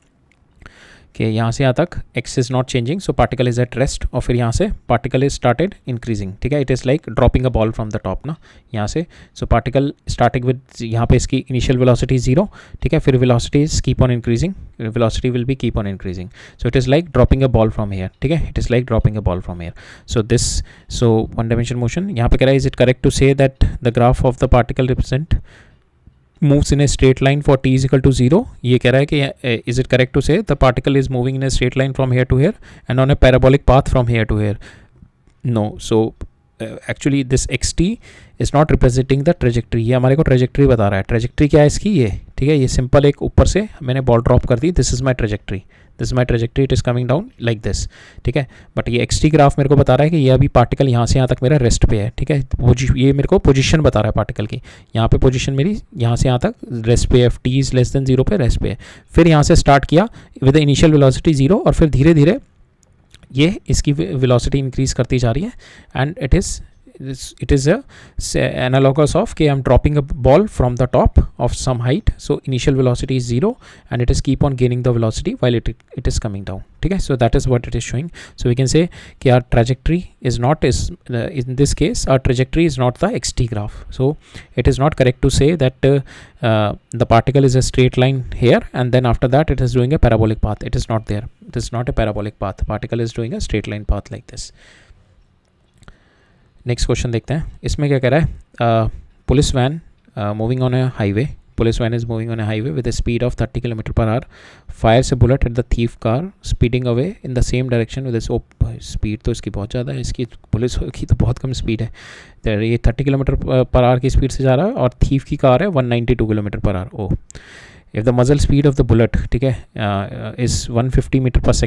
कि यहाँ से यहाँ तक x is not changing, so particle is at rest, और फिर यहाँ से पार्टिकल इज स्टार्टेड इंक्रीजिंग. ठीक है, it is like dropping a ball from the top ना, यहाँ से. सो पार्टिकल स्टार्टिंग विद, यहाँ पे इसकी इनिशियल वेलोसिटी 0. ठीक है, फिर velocity is keep on increasing, velocity will be keep on increasing. So it is like dropping a ball from here. ठीक है, it is like dropping a ball from here. So one dimension motion. यहाँ पे कह रहा है, is it correct to say that the graph of the particle represent moves in a straight line for t is equal to 0. ये कह रहा है कि is it correct to say the particle is moving in a straight line from here to here and on a parabolic path from here to here? No. So actually this xt is not representing the trajectory. ये हमारे को trajectory बता रहा है. trajectory क्या है इसकी, ये ठीक है, ये सिंपल एक ऊपर से मैंने बॉल ड्रॉप कर दी, this is my trajectory, this is my trajectory, it is coming down like this. ठीक है, बट ये एक्सटी ग्राफ मेरे को बता रहा है कि ये अभी पार्टिकल यहाँ से यहाँ तक मेरा रेस्ट पे है. ठीक है, ये मेरे को पोजीशन बता रहा है पार्टिकल की. यहाँ पे पोजीशन मेरी यहाँ से यहाँ तक रेस्ट पे है, टी इज़ लेस देन 0 पे रेस्ट पे है. फिर यहाँ से स्टार्ट किया विद इनिशियल वेलोसिटी 0, और फिर धीरे धीरे ये इसकी वेलोसिटी इंक्रीज करती जा रही है, and it is a analogous of कि I'm dropping a ball from the top of some height, so initial velocity is 0 and it is keep on gaining the velocity while it is coming down. ठीक है, so that is what it is showing. So we can say कि our trajectory is not in this case our trajectory is not the xt graph. So it is not correct to say that the particle is a straight line here and then after that it is doing a parabolic path. It is not there. It is not a parabolic path. Particle is doing a straight line path like this. Next question देखते हैं. इसमें क्या कह रहा है, police van moving on a highway, police van is moving on a highway with a speed of 30 km/h, fires a bullet at the thief car speeding away in the same direction with a speed तो इसकी बहुत ज़्यादा है, इसकी police की तो बहुत कम speed है. तो ये 30 km/h की स्पीड से जा रहा है और थीफ की कार है 192 km/h. Oh, if the muzzle speed of the bullet, ठीक है, is 150 m/s,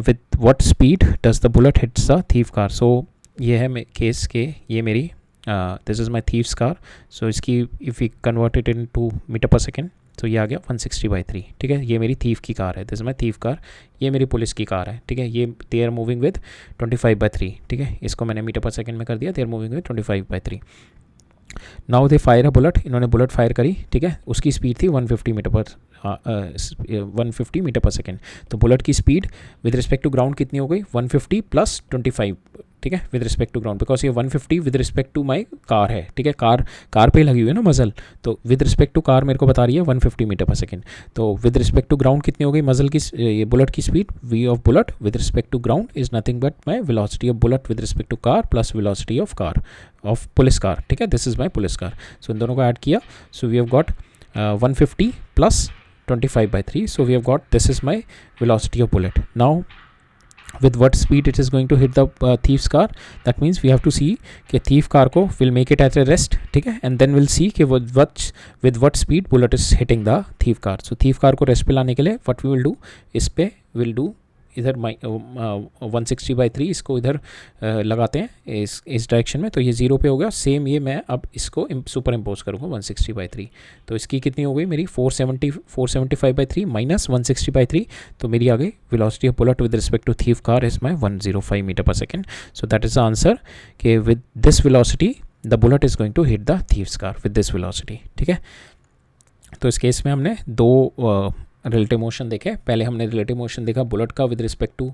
with what speed does the bullet hits the thief car? So ये है केस के, ये मेरी this is my thieves car. So इसकी if you convert it into metre second, तो ये आ गया 160/3. ठीक है, ये मेरी थीफ की कार है, this is my thief car. ये मेरी पुलिस की कार है. ठीक है, ये दे आर मूविंग विद 25/3. ठीक है, इसको मैंने मीटर/सेकेंड में कर दिया, they are moving with 25/3. Now they fire a bullet, इन्होंने बुलेट फायर करी. ठीक है, उसकी स्पीड थी 150 मीटर/सेकेंड. तो बुलेट की speed with respect to ground कितनी हो गई, 150 + 25. ठीक है, with respect to ground, because ये 150 with respect to my car है. ठीक है, कार पे लगी हुई है ना मजल, तो विद रिस्पेक्ट टू कार मेरे को बता रही है 150 मीटर/सेकेंड. तो विद रिस्पेक्ट टू ग्राउंड कितनी हो गई मजल की, ये बुलेट की speed, v of bullet with respect to ground is nothing but my velocity of bullet with respect to car plus velocity of car of police car. ठीक है, this is my police car. So इन दोनों को add किया, so we have got 150 + 25/3. So we have got, this is my velocity of bullet. Now with what speed it is going to hit the thief's car, that means we have to see कि thief car को will make it at a rest. ठीक है, and then we'll see कि with what speed bullet is hitting the thief car. So thief car को rest पे लाने के लिए what we will do, इस पे we'll do इधर 160/3 इसको इधर लगाते हैं इस डायरेक्शन में, तो ये 0 पे हो गया। सेम ये मैं अब इसको सुपर इम्पोज करूँगा 160/3, तो इसकी कितनी हो गई मेरी 475/3 माइनस 160/3, तो मेरी आ गई velocity of bullet with respect to thief car is my 105 metre per second. So that is the answer कि with this velocity the bullet is going to hit the thieves car with this velocity. ठीक है, तो इस case में हमने दो relative motion देखे। पहले हमने रिलेटिव मोशन देखा बुलेट का with respect to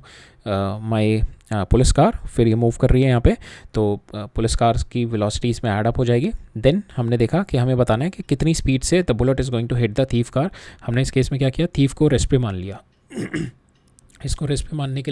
my police car, फिर ये मूव कर रही है यहाँ पे, तो पुलिस कार की वेलोसिटी इसमें ऐड अप हो जाएगी। देन हमने देखा कि हमें बताना है कि कितनी स्पीड से the bullet is going to hit the thief car. हमने इस केस में क्या किया, थीफ को रेस्ट पे मान लिया। इसको रेस्ट पे मानने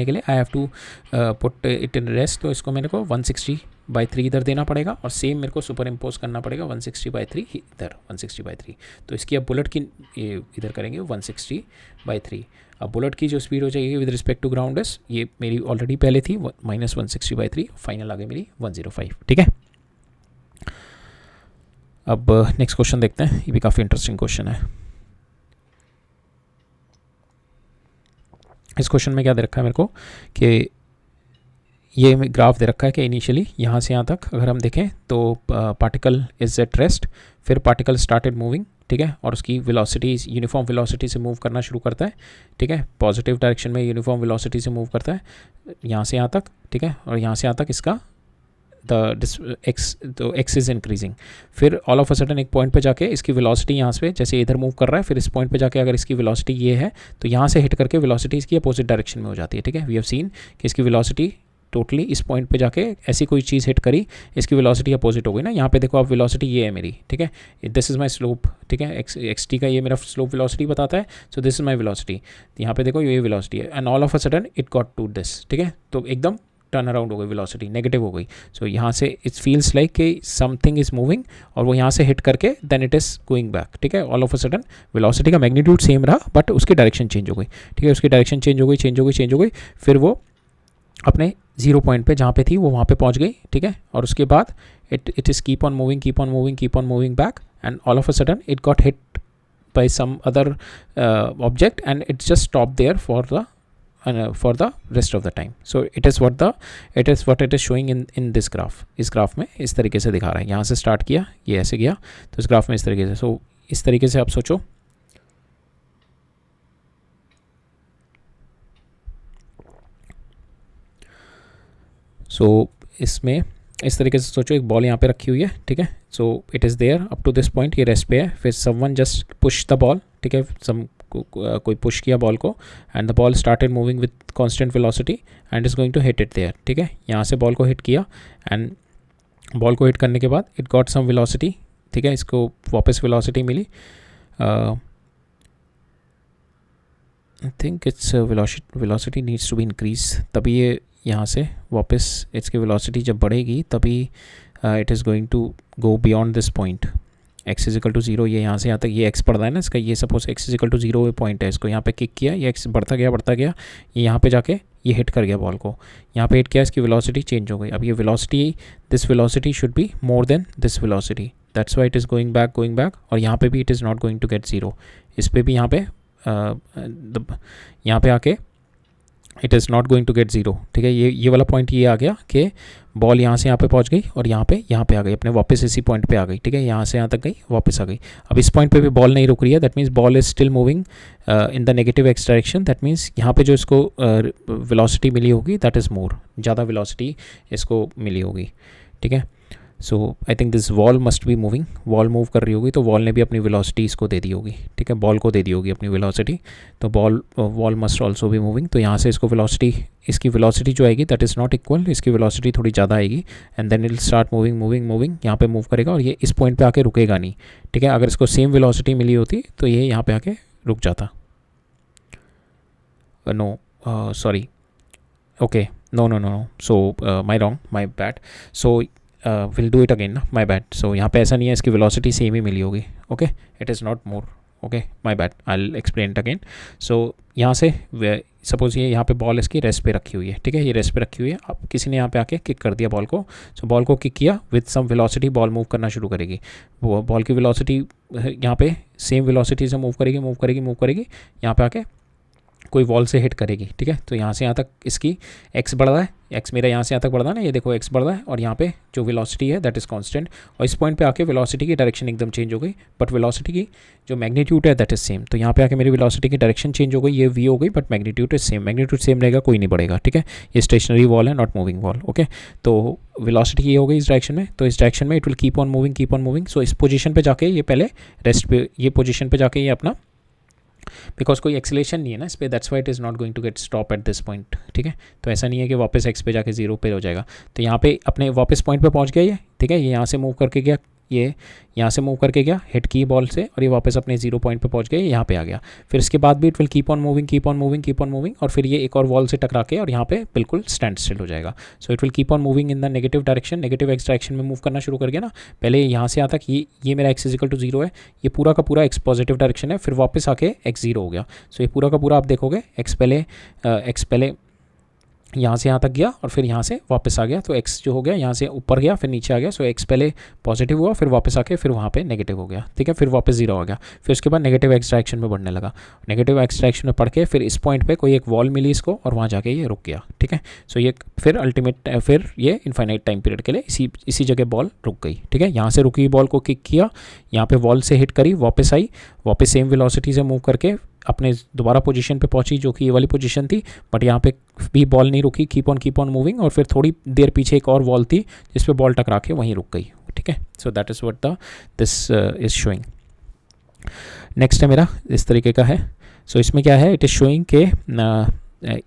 के लिए I have to put it in rest, तो इसको मेरे को 160/3 इधर देना पड़ेगा और सेम मेरे को सुपर इम्पोज करना पड़ेगा 160/3 इधर 160/3। तो इसकी अब बुलेट की इधर करेंगे 160/3। अब बुलेट की जो स्पीड हो जाएगी विद रिस्पेक्ट टू ग्राउंड इस, ये मेरी ऑलरेडी पहले थी माइनस 160/3, फाइनल आ गई मेरी 105। ठीक है, अब नेक्स्ट क्वेश्चन देखते हैं, ये भी काफ़ी इंटरेस्टिंग क्वेश्चन है। इस क्वेश्चन में क्या दे रखा है मेरे को कि ये ग्राफ दे रखा है कि इनिशियली यहाँ से यहाँ तक अगर हम देखें तो पार्टिकल इज एट रेस्ट, फिर पार्टिकल स्टार्टेड मूविंग। ठीक है, और उसकी वेलोसिटी यूनिफॉर्म वेलोसिटी से मूव करना शुरू करता है। ठीक है, पॉजिटिव डायरेक्शन में यूनिफॉर्म वेलोसिटी से मूव करता है यहाँ से यहाँ तक। ठीक है, और यहाँ से यहाँ तक इसका एक्स इज़ इंक्रीजिंग। फिर ऑल ऑफ अ सडन एक पॉइंट पे जाके इसकी वेलोसिटी यहाँ से जैसे इधर मूव कर रहा है, फिर इस पॉइंट पे जाके अगर इसकी वेलोसिटी ये है तो यहाँ से हिट करके वेलोसिटी इसकी अपोजिट डायरेक्शन में हो जाती है। ठीक है, वी हैव सीन कि इसकी वेलोसिटी टोटली इस पॉइंट पे जाके ऐसी कोई चीज़ हिट करी, इसकी वेलोसिटी अपोजिट हो गई ना। यहाँ पे देखो आप वेलोसिटी ये है मेरी। ठीक है, दिस इज़ माय स्लोप। ठीक है, एक्स टी का ये मेरा स्लोप वेलोसिटी बताता है, so this is my velocity. यहाँ पे देखो ये वेलोसिटी है and all of a sudden it got to this. ठीक है, तो एकदम टर्न अराउंड हो गई, वेलोसिटी नेगेटिव हो गई। सो यहाँ से इट फील्स लाइक कि समथिंग इज मूविंग और वो यहाँ से हिट करके then it is going back. ठीक है, all of a sudden velocity का मैग्नीट्यूड सेम रहा बट उसकी डायरेक्शन चेंज हो गई। ठीक है, उसकी डायरेक्शन चेंज हो गई, फिर वो अपने 0 पॉइंट पे जहाँ पे थी वो वहाँ पे पहुँच गई। ठीक है, और उसके बाद it is keep on moving back and all of a sudden it got hit by some other object and it's just stop there for the rest of the time. So it is what it is showing in this graph. इस graph में इस तरीके से दिखा रहा है, यहाँ से स्टार्ट किया, ये ऐसे गया, तो इस ग्राफ में इस तरीके से। सो इस तरीके से आप सोचो, इसमें इस तरीके से सोचो, एक बॉल यहाँ पे रखी हुई है। ठीक है, so it is there up to this point, ये रेस्ट पे है, फिर someone just push the ball. ठीक है, कोई पुश किया बॉल को and the ball started moving with constant velocity and is going to hit it there. ठीक है, यहाँ से बॉल को हिट किया एंड बॉल को हिट करने के बाद इट गॉट सम वेलोसिटी। ठीक है, इसको वापस वेलोसिटी मिली, I think it's velocity needs to be increase, तभी ये यहाँ से वापस इसकी वेलोसिटी जब बढ़ेगी तभी it is going to go beyond this point x is equal to 0। ये यहाँ से यहाँ तक ये x पढ़ता है ना इसका, ये suppose x is equal to 0 point है, इसको यहाँ पे किक किया, ये x बढ़ता गया, ये यहाँ पे जाके ये हिट कर गया बॉल को, यहाँ पे हिट किया, इसकी वेलोसिटी चेंज हो गई। अब ये velocity, this velocity should be more than this velocity, that's why it is going back और यहाँ पे भी it is not going to get 0। इस पर भी यहाँ पे आके it is not going to get 0। ठीक है, ये वाला पॉइंट ये आ गया कि बॉल यहाँ से यहाँ पे पहुँच गई और यहाँ पे आ गई, अपने वापस इसी पॉइंट पे आ गई। ठीक है, यहाँ से यहाँ तक गई, वापस आ गई। अब इस पॉइंट पे भी बॉल नहीं रुक रही है, that means ball is still moving in the negative x direction. That means यहाँ पे जो इसको वेलोसिटी मिली होगी दैट इज़ मोर, ज़्यादा वेलोसिटी इसको मिली होगी। ठीक है, so I think this wall must be moving, wall move कर रही होगी तो वॉल ने भी अपनी वेलोसिटी इसको दे दी होगी। ठीक है, बॉल को दे दी होगी अपनी वेलोसिटी, तो wall must also be moving. तो यहाँ से इसको वेलोसिटी, इसकी वेलोसिटी जो आएगी दैट इज़ नॉट इक्वल, इसकी वेलोसिटी थोड़ी ज़्यादा आएगी and then it start moving, यहाँ पे मूव करेगा और ये इस पॉइंट पे आके रुकेगा नहीं। ठीक है, अगर इसको सेम वेलोसिटी मिली होती तो ये यहाँ पे आके रुक जाता। No sorry, okay, no, so my bad, so will do it again ना, माई बैड। सो यहाँ पे ऐसा नहीं है, इसकी वेलोसिटी सेम ही मिली होगी। Okay, it is not more. Okay, my bad, I will explain it again. So यहाँ से सपोज ये यहाँ पे बॉल इसकी रेस्ट पे रखी हुई है, ठीक है, ये रेस्ट पे रखी हुई है, अब किसी ने यहाँ पे आके किक कर दिया बॉल को, सो बॉल को किक किया, with some velocity ball move करना शुरू करेगी, वो बॉल की वेलोसिटी यहाँ पे सेम वेलोसिटी से मूव करेगी मूव करेगी मूव करेगी, यहाँ पे आके कोई वॉल से हिट करेगी, ठीक है। तो यहाँ से यहाँ तक इसकी एक्स बढ़ रहा है, एक्स मेरा यहाँ से यहाँ तक बढ़ रहा है ना, ये देखो एक्स बढ़ रहा है, और यहाँ पे जो वेलोसिटी है दैट इज़ कांस्टेंट, और इस पॉइंट पे आके वेलोसिटी की डायरेक्शन एकदम चेंज हो गई, बट वेलोसिटी की जो मैग्नीट्यूड है दैट इज सेम। तो यहाँ पे आके मेरी वेलोसिटी की डायरेक्शन चेंज हो गई, ये वी हो गई, but magnitude is same, magnitude same रहेगा, कोई नहीं बढ़ेगा, ठीक है। ये स्टेशनरी वॉल है, नॉट मूविंग वॉल, ओके। तो वेलोसिटी ये हो गई इस डायरेक्शन में, तो इस डायरेक्शन में it will keep on moving. So इस पोजीशन पे जाके ये पहले रेस्ट पे, ये पोजीशन पे जाके ये अपना, बिकॉज कोई एक्सेलेरेशन नहीं है ना इस पर, that's why it is not going to get stop at this point, ठीक है। तो ऐसा नहीं है कि वापस एक्स पे जाके जीरो पे हो जाएगा। तो यहाँ पे अपने वापस पॉइंट पे पहुँच गया ये, ठीक है, ये यहाँ से मूव करके गया, ये यहाँ से मूव करके गया, हिट की बॉल से, और ये वापस अपने जीरो पॉइंट पे पहुँच गया, यहाँ पे आ गया। फिर इसके बाद भी it will keep on moving, और फिर ये एक और वॉल से टकरा के और यहाँ पे बिल्कुल स्टैंड स्टिल हो जाएगा। So it will keep on moving in the negative direction, negative x direction में मूव करना शुरू कर गया ना। पहले यहाँ से यहाँ तक ये मेरा एक्स इजिकल टू जीरो है, ये पूरा का पूरा एक्स पॉजिटिव डायरेक्शन है, फिर वापस आके एक्स जीरो हो गया। सो ये पूरा का पूरा आप देखोगे एक्स पहले यहाँ से यहाँ तक गया और फिर यहाँ से वापस आ गया, तो x जो हो गया यहाँ से ऊपर गया फिर नीचे आ गया। सो x पहले पॉजिटिव हुआ, फिर वापस आके फिर वहाँ पे नेगेटिव हो गया, ठीक है, फिर वापस जीरो हो गया, फिर उसके बाद नेगेटिव x डायरेक्शन में बढ़ने लगा, नेगेटिव x डायरेक्शन में पढ़ के फिर इस पॉइंट पे कोई एक वॉल मिली इसको, और वहाँ जाके ये रुक गया, ठीक है। सो ये फिर अल्टीमेट, फिर ये इनफाइनाइट टाइम पीरियड के लिए इसी जगह बॉल रुक गई, ठीक है। यहाँ से रुकी हुई बॉल को किक किया, यहाँ पे वॉल से हिट करी, वापस आई, वापस सेम वेलोसिटी से मूव करके अपने दोबारा पोजीशन पे पहुंची, जो कि ये वाली पोजीशन थी, बट यहाँ पे भी बॉल नहीं रुकी, कीप ऑन मूविंग, और फिर थोड़ी देर पीछे एक और वॉल थी जिस पे बॉल टकरा के वहीं रुक गई, ठीक है। So that is what this is showing. Next है मेरा इस तरीके का है। सो इसमें क्या है, इट इज़ शोइंग के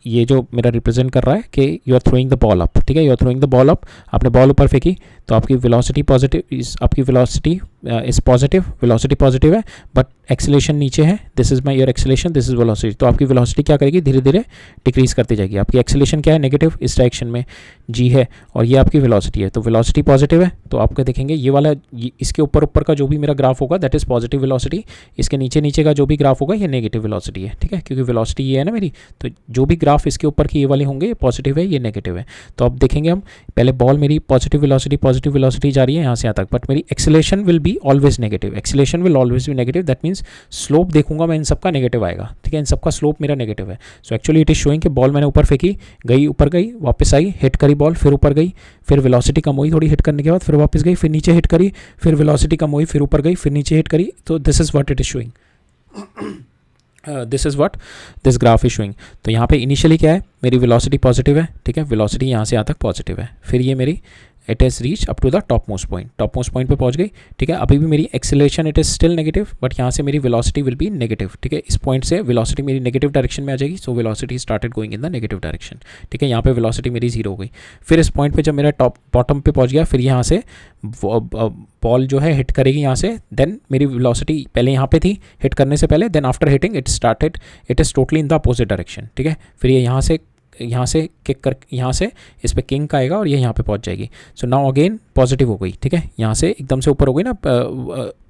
ये जो मेरा रिप्रेजेंट कर रहा है कि you are throwing the ball up, ठीक है, you are throwing the ball up, आपने बॉल ऊपर फेंकी तो आपकी वेलोसिटी पॉजिटिव, आपकी velocity is positive, velocity positive है, बट एक्सेलेरेशन नीचे है, this is my your acceleration, this is velocity. तो आपकी वेलोसिटी क्या करेगी, धीरे धीरे डिक्रीज करती जाएगी। आपकी एक्सेलेरेशन क्या है, नेगेटिव, इस डायरेक्शन में जी है, और ये आपकी वेलोसिटी है, तो वेलोसिटी पॉजिटिव है, तो आपको देखेंगे ये वाला इसके ऊपर का जो भी मेरा ग्राफ होगा दैट इज पॉजिटिव वेलोसिटी, इसके नीचे का जो भी ग्राफ होगा ये नेगेटिव वेलोसिटी है, ठीक है, क्योंकि वेलोसिटी ये है ना मेरी, तो जो भी ग्राफ इसके ऊपर की ये वाले होंगे ये पॉजिटिव है, ये नेगेटिव है। तो अब देखेंगे हम, पहले बॉल मेरी पॉजिटिव वेलोसिटी जा रही है यहाँ से यहाँ तक, बट मेरी acceleration will be always negative, acceleration will always B negative, that means slope देखूंगा मैं इन सबका नेगेटिव आएगा, ठीक है, इन सबका स्लोप मेरा नेगेटिव है। So actually it is showing कि बॉल मैंने ऊपर फेंकी, गई ऊपर गई, वापस आई, हिट करी बॉल, फिर ऊपर गई, फिर वेलोसिटी कम हुई थोड़ी हिट करने के बाद, फिर वापस गई, फिर नीचे हिट करी, फिर वेलोसिटी कम हुई, फिर ऊपर गई, फिर नीचे हिट करी। तो this is what it is showing, this is what this graph is showing. तो यहाँ पे इनिशियली क्या है, मेरी वेलोसिटी पॉजिटिव है, ठीक है, वेलोसिटी यहाँ से यहाँ तक पॉजिटिव है, फिर ये मेरी it is reach up to the top most point पे पहुँच गई, ठीक है। अभी भी मेरी acceleration it is still negative, but यहाँ से मेरी वेलोसिटी विल बी नेगेटिव, ठीक है, इस पॉइंट से वेलोसिटी मेरी नेगेटिव डायरेक्शन में आ जाएगी, so velocity started going in the negative direction, ठीक है। यहाँ पे वेलोसिटी मेरी जीरो हो गई, फिर इस पॉइंट पे जब मेरा बॉटम पे पहुँच गया, फिर यहाँ से बॉल जो है हिट करेगी यहाँ से, देन मेरी वेलोसिटी पहले यहाँ पे थी हिट करने से पहले, then after hitting it is totally in the opposite direction, ठीक है। फिर ये यहाँ से किक कर, यहाँ से इस पर किंग आएगा और ये यहाँ पे पहुँच जाएगी। सो नाउ अगेन पॉजिटिव हो गई, ठीक है, यहाँ से एकदम से ऊपर हो गई ना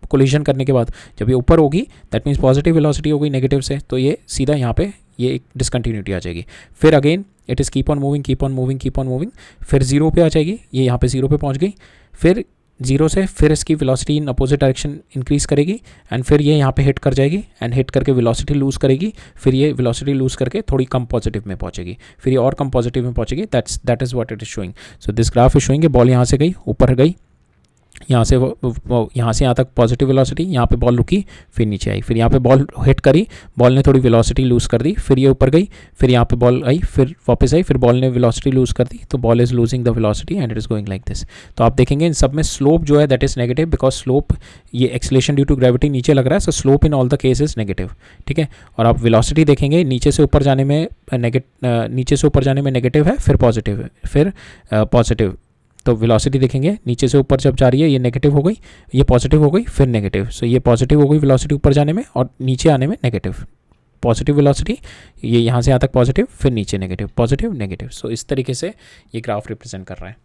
कोलिजन करने के बाद, जब ये ऊपर होगी दैट मीन्स पॉजिटिव वेलोसिटी हो गई नेगेटिव से, तो ये सीधा यहाँ पे ये एक डिसकंटिन्यूटी आ जाएगी। फिर again it is keep on moving, फिर जीरो पे आ जाएगी, ये यहाँ पे जीरो पे पहुँच गई, फिर जीरो से फिर इसकी velocity in opposite direction increase करेगी, एंड फिर ये यहाँ पे हिट कर जाएगी, एंड हिट करके वेलोसिटी लूज़ करेगी, फिर ये वेलोसिटी लूज़ करके थोड़ी कम पॉजिटिव में पहुँचेगी, फिर ये और कम पॉजिटिव में पहुँचेगी, that is what it is showing. So this graph is showing, ball यहाँ से गई ऊपर गई, यहाँ से यहाँ तक पॉजिटिव वेलोसिटी, यहाँ पे बॉल रुकी, फिर नीचे आई, फिर यहाँ पे बॉल हिट करी, बॉल ने थोड़ी वेलोसिटी लूज़ कर दी, फिर ये ऊपर गई, फिर यहाँ पे बॉल आई, फिर वापस आई, फिर बॉल ने वेलोसिटी लूज़ कर दी, तो ball is losing the velocity and it is going like this. तो आप देखेंगे इन सब में स्लोप जो है that is negative, because slope ये एक्सेलेरेशन ड्यू टू ग्रेविटी नीचे लग रहा है, सो slope in all the case is negative, ठीक है। और आप वेलोसिटी देखेंगे नीचे से ऊपर जाने में नेगेटिव है, फिर पॉजिटिव है, फिर पॉजिटिव, तो वेलोसिटी देखेंगे नीचे से ऊपर जब जा रही है ये नेगेटिव हो गई, ये पॉजिटिव हो गई, फिर नेगेटिव, सो ये पॉजिटिव हो गई वेलोसिटी ऊपर जाने में और नीचे आने में नेगेटिव, पॉजिटिव वेलोसिटी ये यहाँ से यहाँ तक पॉजिटिव, फिर नीचे नेगेटिव, पॉजिटिव नेगेटिव। सो इस तरीके से ये ग्राफ रिप्रेजेंट कर रहा है।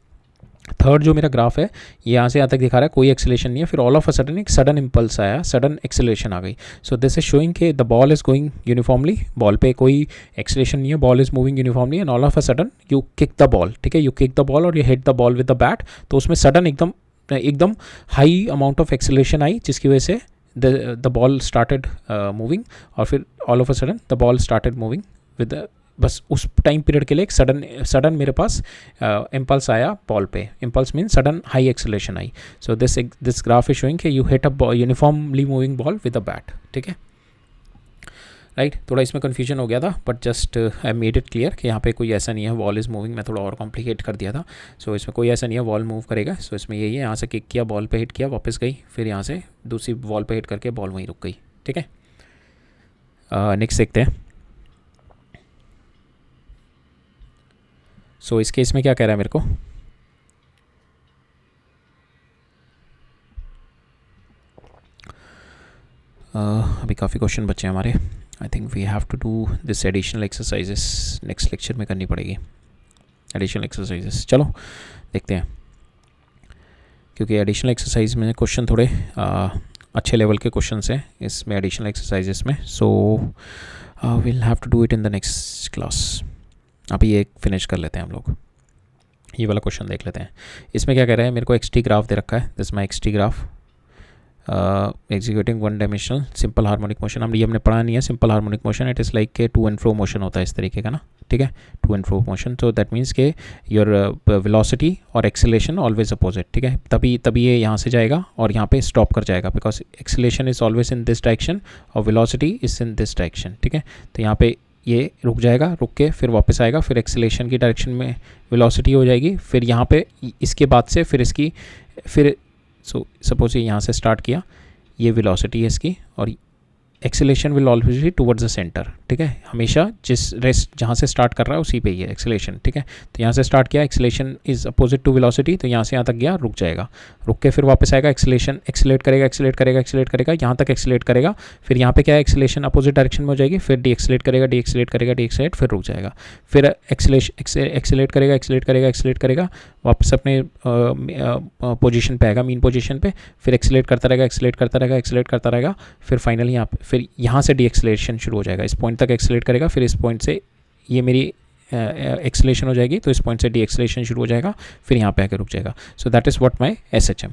थर्ड जो मेरा ग्राफ है ये यहाँ से यहाँ तक दिखा रहा है कोई एक्सेलेरेशन नहीं है, फिर ऑल ऑफ अ सडन एक सडन इम्पल्स आया, सडन एक्सेलेरेशन आ गई. सो दिस इज शोइंग कि the ball is going uniformly, ball पे कोई एक्सेलेरेशन नहीं है, ball is moving uniformly and all of a sudden you kick the ball. ठीक है, यू किक द बॉल और you hit the ball with the bat. तो उसमें sudden एकदम हाई अमाउंट ऑफ एक्सेलेरेशन आई जिसकी वजह से द बॉल स्टार्टेड मूविंग, और फिर all of a sudden the ball started moving with बस उस टाइम पीरियड के लिए एक सडन मेरे पास इम्पल्स आया बॉल पे. Impulse mean sudden high acceleration आई. So this graph is showing कि you hit a uniformly moving ball with a bat. ठीक है, राइट. थोड़ा इसमें कन्फ्यूजन हो गया था but just I made it clear कि यहाँ पे कोई ऐसा नहीं है वॉल इज़ मूविंग. मैं थोड़ा और कॉम्प्लिकेट कर दिया था. सो इसमें कोई ऐसा नहीं है वॉल मूव करेगा. सो इसमें यही है, यहाँ से किक किया, बॉल पे हिट किया, वापस गई, फिर यहाँ से दूसरी वॉल पे हिट करके बॉल वहीं रुक गई. ठीक है, नेक्स्ट देखते हैं. सो इस केस में क्या कह रहा है मेरे को, अभी काफ़ी क्वेश्चन बचे हैं हमारे. I think we have to do this additional exercises next lecture में करनी पड़ेगी, एडिशनल एक्सरसाइजेस. चलो देखते हैं, क्योंकि एडिशनल एक्सरसाइज में क्वेश्चन थोड़े अच्छे लेवल के क्वेश्चन हैं इसमें एडिशनल एक्सरसाइजेस में. So will have to do it in the next class. अभी ये फिनिश कर लेते हैं हम लोग. ये वाला क्वेश्चन देख लेते हैं. इसमें क्या कह रहा है, मेरे को एक्स टी ग्राफ दे रखा है. This my x t graph executing one dimensional simple harmonic motion. हमने पढ़ा नहीं है simple harmonic motion. It is like के टू एंड फ्रो मोशन होता है इस तरीके का ना. ठीक है, टू एंड फ्रो मोशन. तो दैट मीन्स के योर वेलोसिटी और एक्सेलेरेशन ऑलवेज अपोजिट. ठीक है, तभी ये यहाँ से जाएगा और यहाँ पे स्टॉप कर जाएगा, because acceleration is always in this direction और velocity is in this direction. ठीक है, तो यहाँ पे ये रुक जाएगा, रुक के फिर वापस आएगा, फिर एक्सेलेरेशन की डायरेक्शन में वेलोसिटी हो जाएगी, फिर यहाँ पे इसके बाद से फिर सो सपोज ये यहाँ से स्टार्ट किया, ये वेलोसिटी है इसकी, और acceleration will always be towards the centre. ठीक है, हमेशा जिस रेस्ट जहाँ से स्टार्ट कर रहा है उसी पे ही है एक्सेलेरेशन. ठीक है, तो यहाँ से स्टार्ट किया, acceleration is opposite to velocity, तो यहाँ से यहाँ तक गया, रुक जाएगा, रुक के फिर वापस आएगा, एक्सेलेरेशन एक्सेलेरेट करेगा, यहाँ तक एक्सेलेरेट करेगा, फिर यहाँ पे क्या है, एक्सेलेरेशन अपोजिट डायरेक्शन में हो जाएगी, फिर डी एक्सेलेरेट करेगा, फिर रुक जाएगा, फिर एक्सेलेरेट करेगा, वापस अपने पोजीशन पे आएगा, मीन पोजीशन पे, फिर एक्सेलेरेट करता रहेगा, फिर फाइनली फिर यहाँ से डी एक्सेलेरेशन शुरू हो जाएगा. इस पॉइंट तक एक्सेलेरेट करेगा, फिर इस पॉइंट से ये मेरी एक्सेलेरेशन हो जाएगी, तो इस पॉइंट से डी एक्सेलेरेशन शुरू हो जाएगा, फिर यहाँ पे आके रुक जाएगा. सो that is what my SHM.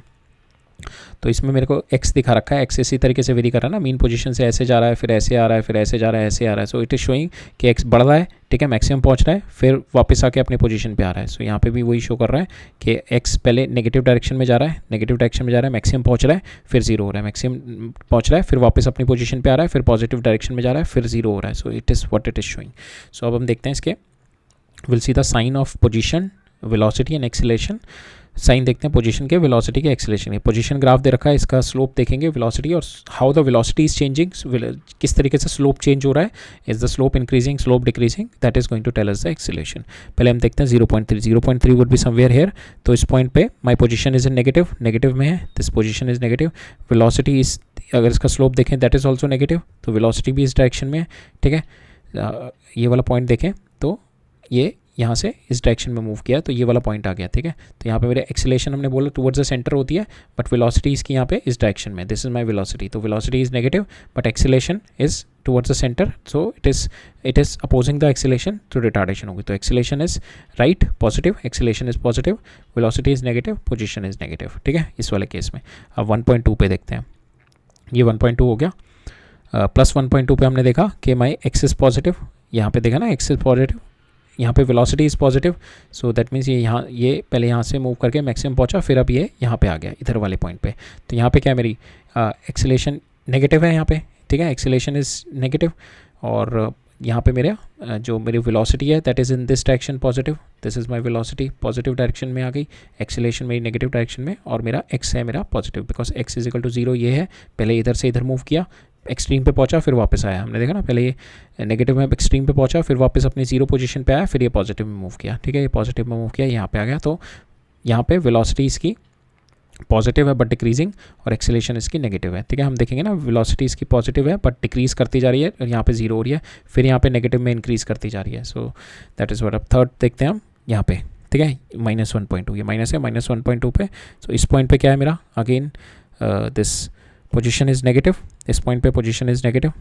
तो इसमें मेरे को x दिखा रखा है, x इसी तरीके से वेरी कर रहा है ना, मीन पोजीशन से ऐसे जा रहा है, फिर ऐसे आ रहा है, फिर ऐसे जा रहा है, ऐसे आ रहा है. सो इट इज़ शोइंग कि x बढ़ रहा है. ठीक है, मैक्सिमम पहुंच रहा है, फिर वापस आके अपने पोजीशन पे आ रहा है. सो यहाँ पे भी वही शो कर रहा है कि x पहले नेगेटिव डायरेक्शन में जा रहा है, मैक्सिमम पहुंच रहा है, फिर जीरो हो रहा है, मैक्सिमम पहुंच रहा है, फिर वापस अपनी पोजीशन पे आ रहा है, फिर पॉजिटिव डायरेक्शन में जा रहा है, फिर जीरो हो रहा है. So it is what it is showing. So अब हम देखते हैं इसके, will see the sign of position, velocity and acceleration. Sign देखते हैं पोजीशन के, वेलोसिटी के, एक्सेलेरेशन के. पोजीशन ग्राफ दे रखा है, इसका स्लोप देखेंगे वेलोसिटी और how the velocity is changing, किस तरीके से स्लोप चेंज हो रहा है. Is the slope increasing, slope decreasing, that is going to tell us the acceleration. पहले हम देखते हैं 0.3 वुड बी समवेयर हेयर. तो इस पॉइंट पे माई पोजीशन इज इन नेगेटिव में है, this position is negative, velocity is, अगर इसका स्लोप देखें दैट इज ऑल्सो नेगेटिव, तो वेलोसिटी भी इस डायरेक्शन में है. ठीक है, ये वाला पॉइंट देखें तो ये यहाँ से इस डायरेक्शन में मूव किया, तो ये वाला पॉइंट आ गया. ठीक है, तो यहाँ पे मेरे एक्सेलेरेशन हमने बोला टुवर्ड्स द सेंटर होती है, बट वेलोसिटी इसकी यहाँ पे इस डायरेक्शन में, दिस इज माय वेलोसिटी. तो velocity is negative but acceleration is towards the centre, so it is opposing the acceleration, तो रिटार्डेशन होगी. तो acceleration is right positive, acceleration is positive, velocity is negative, position is negative. ठीक है, इस वाले case में. अब 1.2 पे देखते हैं. ये 1.2 हो गया. प्लस 1.2 पे हमने देखा कि माई एक्स इज पॉजिटिव, यहाँ पे देखा ना एक्स इज पॉजिटिव, यहाँ पे velocity is positive. So that means ये पहले यहाँ से मूव करके मैक्सिमम पहुँचा, फिर अब ये यहाँ पे आ गया इधर वाले पॉइंट पे. तो यहाँ पे क्या मेरी एक्सेलेरेशन नेगेटिव है यहाँ पे. ठीक है, एक्सेलेरेशन इज़ नेगेटिव, और यहाँ पे जो मेरी वेलोसिटी है that is in this direction positive, this is my velocity positive direction में आ गई, एक्सेलेरेशन मेरी नेगेटिव डायरेक्शन में, और मेरा x है मेरा positive, because x is equal to 0 ये है. पहले इधर से इधर मूव किया, एक्सट्रीम पे पहुंचा, फिर वापस आया. हमने देखा ना, पहले ये नेगेटिव में एक्सट्रीम पे पहुंचा, फिर वापस अपनी जीरो पोजीशन पे आया, फिर ये पॉजिटिव में मूव किया. ठीक है, ये पॉजिटिव में मूव किया, यहाँ पे आ गया. तो यहाँ पे वेलोसिटी इसकी पॉजिटिव है बट डिक्रीजिंग, और एक्सेलेरेशन इसकी नेगेटिव है. ठीक है, हम देखेंगे ना, वेलोसिटी इसकी पॉजिटिव है बट डिक्रीज करती जा रही है, और यहाँ पे जीरो हो रही है, फिर यहाँ पे नेगेटिव में इंक्रीज करती जा रही है. So that is what. अब थर्ड देखते हैं हम. यहाँ पे ठीक है, -1.2 ये माइनस है -1.2 पे। सो इस पॉइंट पे क्या है मेरा, again this position is negative, इस पॉइंट पे पोजीशन इज़ नेगेटिव।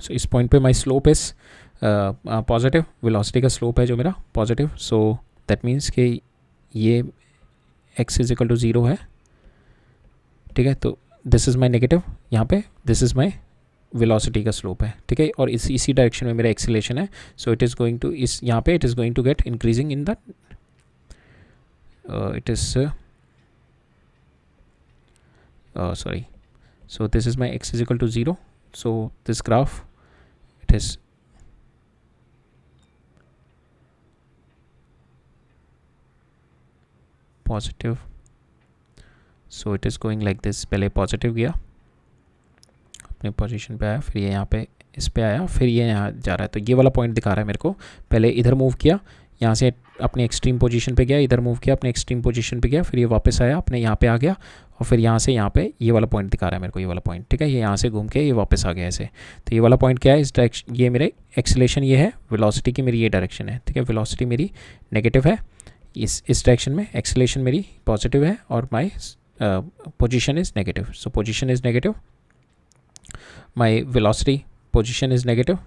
सो इस पॉइंट पे माई स्लोप इज़ पॉजिटिव, वेलोसिटी का स्लोप है जो मेरा पॉजिटिव। सो दैट मीन्स कि ये x इज इक्वल टू 0 है, ठीक है। तो दिस इज़ माई नेगेटिव, यहाँ पे दिस इज़ माई वेलोसिटी का स्लोप है, ठीक है। और इसी डायरेक्शन में मेरा एक्सीलरेशन है। So it is going to, इस यहाँ पे it is going to get increasing in the it is sorry, so this is my x is equal to 0. So this graph, it is positive, so it is going like this। पहले positive गया, अपने position पे आया, फिर ये यहाँ पे इस पे आया, फिर ये यहाँ जा रहा है। तो ये वाला पॉइंट दिखा रहा है मेरे को, पहले इधर मूव किया, यहाँ से अपने एक्सट्रीम पोजीशन पे गया, इधर मूव किया, अपने एक्सट्रीम पोजीशन पे गया, फिर ये वापस आया, अपने यहाँ पे आ गया, और फिर यहाँ से यहाँ पे ये वाला पॉइंट दिखा रहा है मेरे को, ये वाला पॉइंट, ठीक है। ये यहाँ से घूम के ये वापस आ गया ऐसे। तो ये वाला पॉइंट क्या है, इस डायरेक्शन, ये मेरे एक्सीलरेशन ये है, वेलोसिटी की मेरी ये डायरेक्शन है, ठीक है। वेलोसिटी मेरी नेगेटिव है, इस डायरेक्शन में एक्सीलरेशन मेरी पॉजिटिव है, और my position is negative. So position is negative, my velocity position is negative,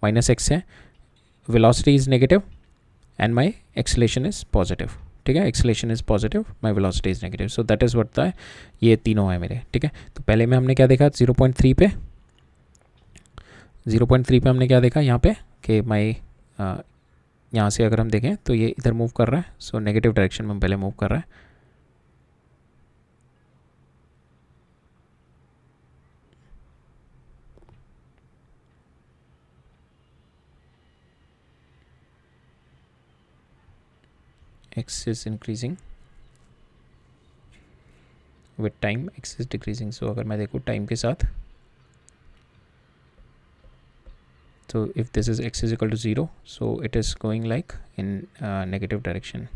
-x है, velocity is negative, and my acceleration is positive, ठीक है। Acceleration is positive, my velocity is negative. So that is what है, ये तीनों है मेरे, ठीक है। तो पहले में हमने क्या देखा, 0.3 पे, 0.3 पे हमने क्या देखा यहाँ पे कि माई यहाँ से अगर हम देखें तो ये इधर मूव कर रहा है। सो नेगेटिव डायरेक्शन में पहले मूव कर रहा है, x is increasing with time, x is decreasing। so अगर मैं देखूँ टाइम के साथ, so if this is x is equal to 0, so it is going like in negative direction।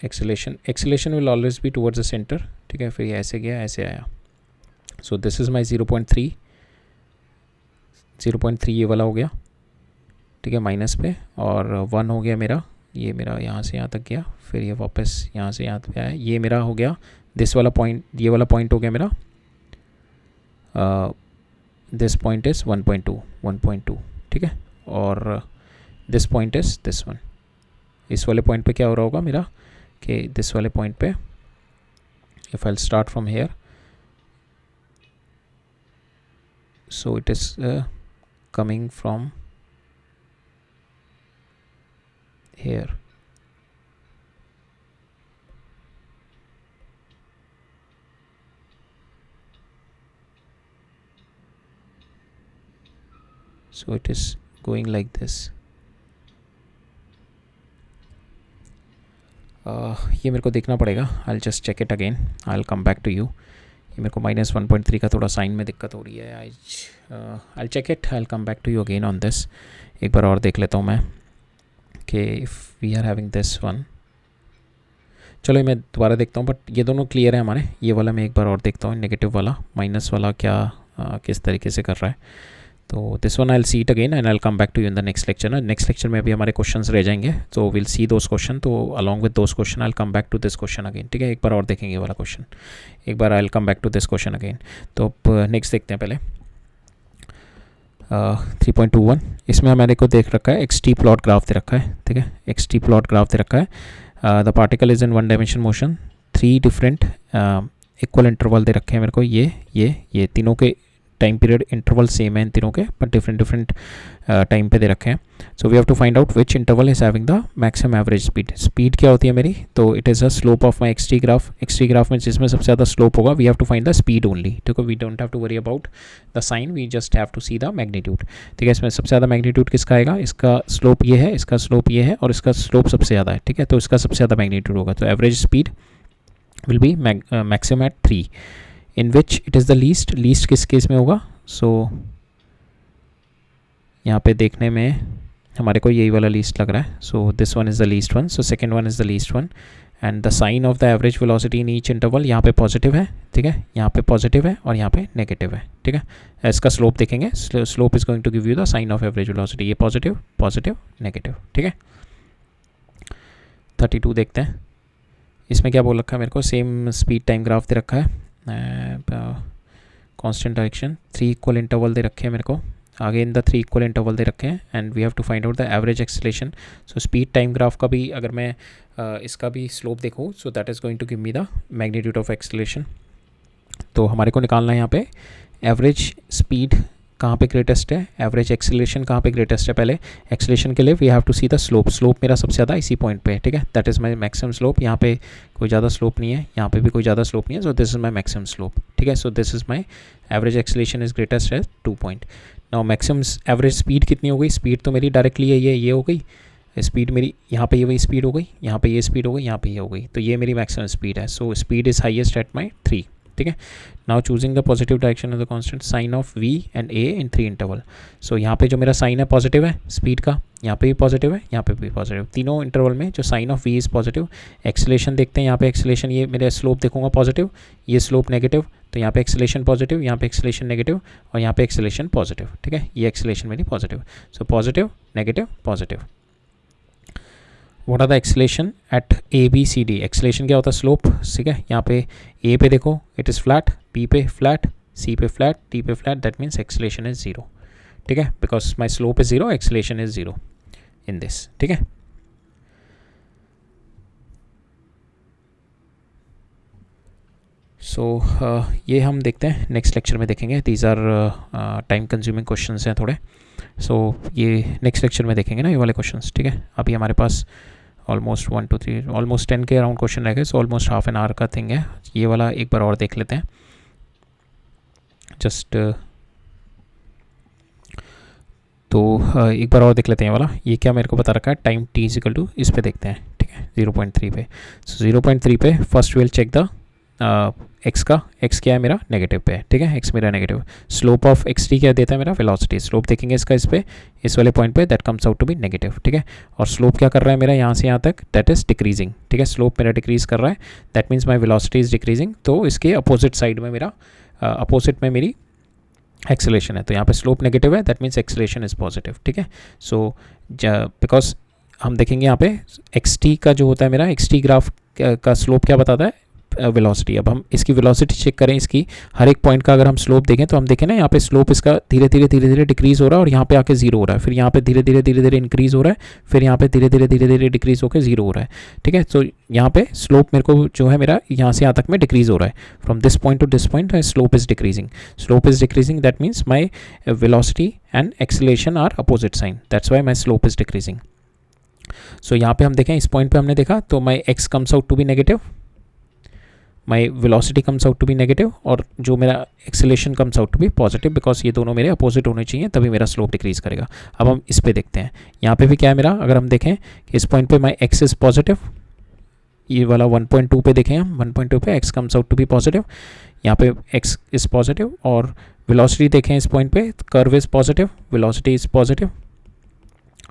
acceleration will always be towards the center, ठीक है। फिर ये ऐसे गया, ऐसे आया। so this is my 0.3 ये वाला हो गया, ठीक है, माइनस पे, और 1 हो गया मेरा, ये मेरा यहाँ से यहाँ तक गया, फिर ये वापस यहाँ से यहाँ पे आया, ये मेरा हो गया दिस वाला पॉइंट, ये वाला पॉइंट हो गया मेरा, दिस पॉइंट इज़ 1.2, ठीक है। और this point is this one. इस वाले पॉइंट पे क्या हो रहा होगा मेरा कि दिस वाले पॉइंट पे, if I start from here, so it is coming from here, so it is going like this। ये मेरे को देखना पड़ेगा, I'll just check it again, I'll come back to you। ये मेरे को -1.3 का थोड़ा साइन में दिक्कत हो रही है, I'll check it, I'll come back to you again on this। एक बार और देख लेता हूँ मैं कि if we are having this one, चलो मैं दोबारा देखता हूँ, बट ये दोनों क्लियर है हमारे। ये वाला मैं एक बार और देखता हूँ, नेगेटिव वाला, माइनस वाला क्या किस तरीके से कर रहा है। तो this one I will see it again and I will come back to you in the next lecture ना। नेक्स्ट लेक्चर में अभी हमारे क्वेश्चंस रह जाएंगे, तो विल सी दोस क्वेश्चन, तो along with those question I will come back to this question again, ठीक है। एक बार और देखेंगे वाला क्वेश्चन, एक बार I will come back to this question again. तो नेक्स्ट देखते हैं पहले 3.21, इसमें हमारे को देख रखा है एक्स टी प्लॉट ग्राफ दे रखा है, ठीक है। एक्स टी प्लॉट ग्राफ दे रखा है, the particle is in 1 dimension motion, 3 different equal interval दे रखे हैं मेरे को, ये तीनों के टाइम पीरियड इंटरवल सेम है इन तीनों के, बट डिफरेंट टाइम पे दे रखे हैं। So we have to find out which interval is having the maximum average speed. Speed क्या होती है मेरी, तो it is a slope of my x t graph में जिसमें सबसे ज़्यादा स्लोप होगा, we have to find the speed only, ठीक है। We don't have to worry about the sign, we just have to see the magnitude, ठीक है। इसमें सबसे ज़्यादा मैग्नीट्यूड किसका आएगा, इसका स्लोप ये है, इसका स्लोप ये है, और इसका स्लोप सबसे ज़्यादा है, ठीक है। तो इसका सबसे ज़्यादा मैग्नीट्यूड होगा, तो average speed will be maximum at 3, in which it is the least किस केस में होगा। सो यहाँ पे देखने में हमारे को यही वाला लीस्ट लग रहा है, so this one is the least one, so second one is the least one, and the sign of the average velocity in each interval यहाँ पे पॉजिटिव है, ठीक है, यहाँ पे पॉजिटिव है और यहाँ पे नेगेटिव है, ठीक है। इसका स्लोप देखेंगे, slope is going to give you the sign of average velocity, ये पॉजिटिव पॉजिटिव नेगेटिव, ठीक है। 32 देखते हैं, इसमें क्या बोल रखा है मेरे को, सेम स्पीड टाइम ग्राफ दे रखा है, कांस्टेंट डायरेक्शन, 3 इक्वल इंटरवल दे रखे हैं मेरे को, आगे इन द 3 इक्वल इंटरवल दे रखे हैं, and we have to find out the average acceleration. So speed time graph का भी अगर मैं इसका भी स्लोप देखूँ, so that is going to give me the magnitude of acceleration. तो हमारे को निकालना है यहाँ पे एवरेज स्पीड कहाँ पे ग्रेटेस्ट है, एवरेज एक्सेलरेशन कहाँ पे ग्रेटेस्ट है। पहले एक्सेलरेशन के लिए we have to see the slope, slope मेरा सबसे ज़्यादा इसी पॉइंट पे है, ठीक है, that is my maximum slope. यहाँ पे कोई ज़्यादा स्लोप नहीं है, यहाँ पे भी कोई ज़्यादा स्लोप नहीं है, so this is my maximum slope, ठीक है। So this is my average acceleration is greatest at 2 point. Now maximum average speed कितनी हो गई, स्पीड तो मेरी डायरेक्टली ये हो गई स्पीड मेरी, यहाँ पे ये वही स्पीड हो गई, यहाँ पे ये स्पीड हो गई, यहाँ पे ये हो गई, तो ये मेरी मैक्सिमम स्पीड है। So speed is highest at my 3, ठीक है। Now choosing the positive direction of the constant sign of v and a in 3 interval. So यहाँ पे जो मेरा साइन है पॉजिटिव है स्पीड का, यहाँ पे भी पॉजिटिव है, यहाँ पे भी पॉजिटिव, तीनों इंटरवल में जो sign of v is positive. Acceleration देखते हैं, यहाँ पे एक्सेलरेशन, ये मेरे स्लोप देखूंगा पॉजिटिव, ये स्लोप नेगेटिव, तो यहाँ पे एक्सेलरेशन पॉजिटिव, यहाँ पे एक्सेलरेशन नेगेटिव और यहाँ पे एक्सेलरेशन पॉजिटिव, ठीक है, ये एक्सेलरेशन मेरी positive. So positive negative positive. What are the acceleration at a b c d, acceleration क्या होता है स्लोप, ठीक है। यहाँ पे ए पे देखो इट इज़ फ्लैट, बी पे फ्लैट, सी पे फ्लैट, डी पे flat, that means acceleration is 0, ठीक है, because my slope is 0, acceleration is 0 in this, ठीक है। सो ये हम देखते हैं नेक्स्ट लेक्चर में देखेंगे, these are time consuming questions हैं थोड़े। सो ये नेक्स्ट लेक्चर में देखेंगे ना ये वाले क्वेश्चंस, ठीक है। अभी हमारे पास ऑलमोस्ट 1 2 3 ऑलमोस्ट 10 के अराउंड क्वेश्चन रह गए, so almost half an hour का थिंग है। ये वाला एक बार और देख लेते हैं जस्ट, तो एक बार और देख लेते हैं ये वाला। ये क्या मेरे को बता रखा है, time t is equal to, इस पे देखते हैं, ठीक है, 0.3 पे। सो 0.3 पे first will check the x का, एक्स क्या है मेरा नेगेटिव पे है, ठीक है, एक्स मेरा negative. Slope of x T क्या देता है मेरा वेलोसिटी, स्लोप देखेंगे इसका इस पे, इस वाले पॉइंट पे, that comes out to be negative, ठीक है। और स्लोप क्या कर रहा है मेरा यहाँ से यहाँ तक, दैट इज डिक्रीजिंग, ठीक है, स्लोप मेरा डिक्रीज कर रहा है, that means my velocity is decreasing. तो इसके अपोजिट साइड में मेरा अपोजिट में मेरी एक्सेलरेशन है, तो यहाँ पे स्लोप नेगेटिव है, that means acceleration is positive, ठीक है। सो बिकॉज हम देखेंगे यहाँ पे एक्स टी का जो होता है मेरा, एक्स टी ग्राफ का स्लोप क्या बताता है, वेलोसिटी। अब हम इसकी वेलोसिटी चेक करें, इसकी हर एक पॉइंट का अगर हम स्लोप देखें तो हम देखें ना यहाँ पे स्लोप इसका धीरे धीरे डिक्रीज हो रहा है और यहाँ पे आके 0 हो रहा है, फिर यहाँ पे धीरे धीरे इंक्रीज हो रहा है, फिर यहाँ पे धीरे धीरे डिक्रीज होकर 0 हो रहा है, ठीक है। तो यहाँ पे स्लोप मेरे को जो है मेरा यहाँ से यहाँ तक में डिक्रीज हो रहा है, from this point to this point slope is decreasing, that means my velocity and acceleration are opposite sign, that's why my slope is decreasing. So यहाँ पे हम देखें, इस पॉइंट पे हमने देखा तो my x comes out to be negative, my velocity comes out to be negative, और जो मेरा acceleration comes out to be positive, because ये दोनों मेरे अपोजिट होने चाहिए, तभी मेरा स्लोप डिक्रीज करेगा। अब हम इस पे देखते हैं, यहाँ पे भी क्या है मेरा, अगर हम देखें कि इस पॉइंट पे माई एक्स इज पॉजिटिव, ये वाला 1.2 पे देखें हम, 1.2 पे x comes out to be positive, यहाँ पे एक्स इज पॉजिटिव, और वेलोसिटी देखें इस पॉइंट पे, curve is positive, velocity is positive,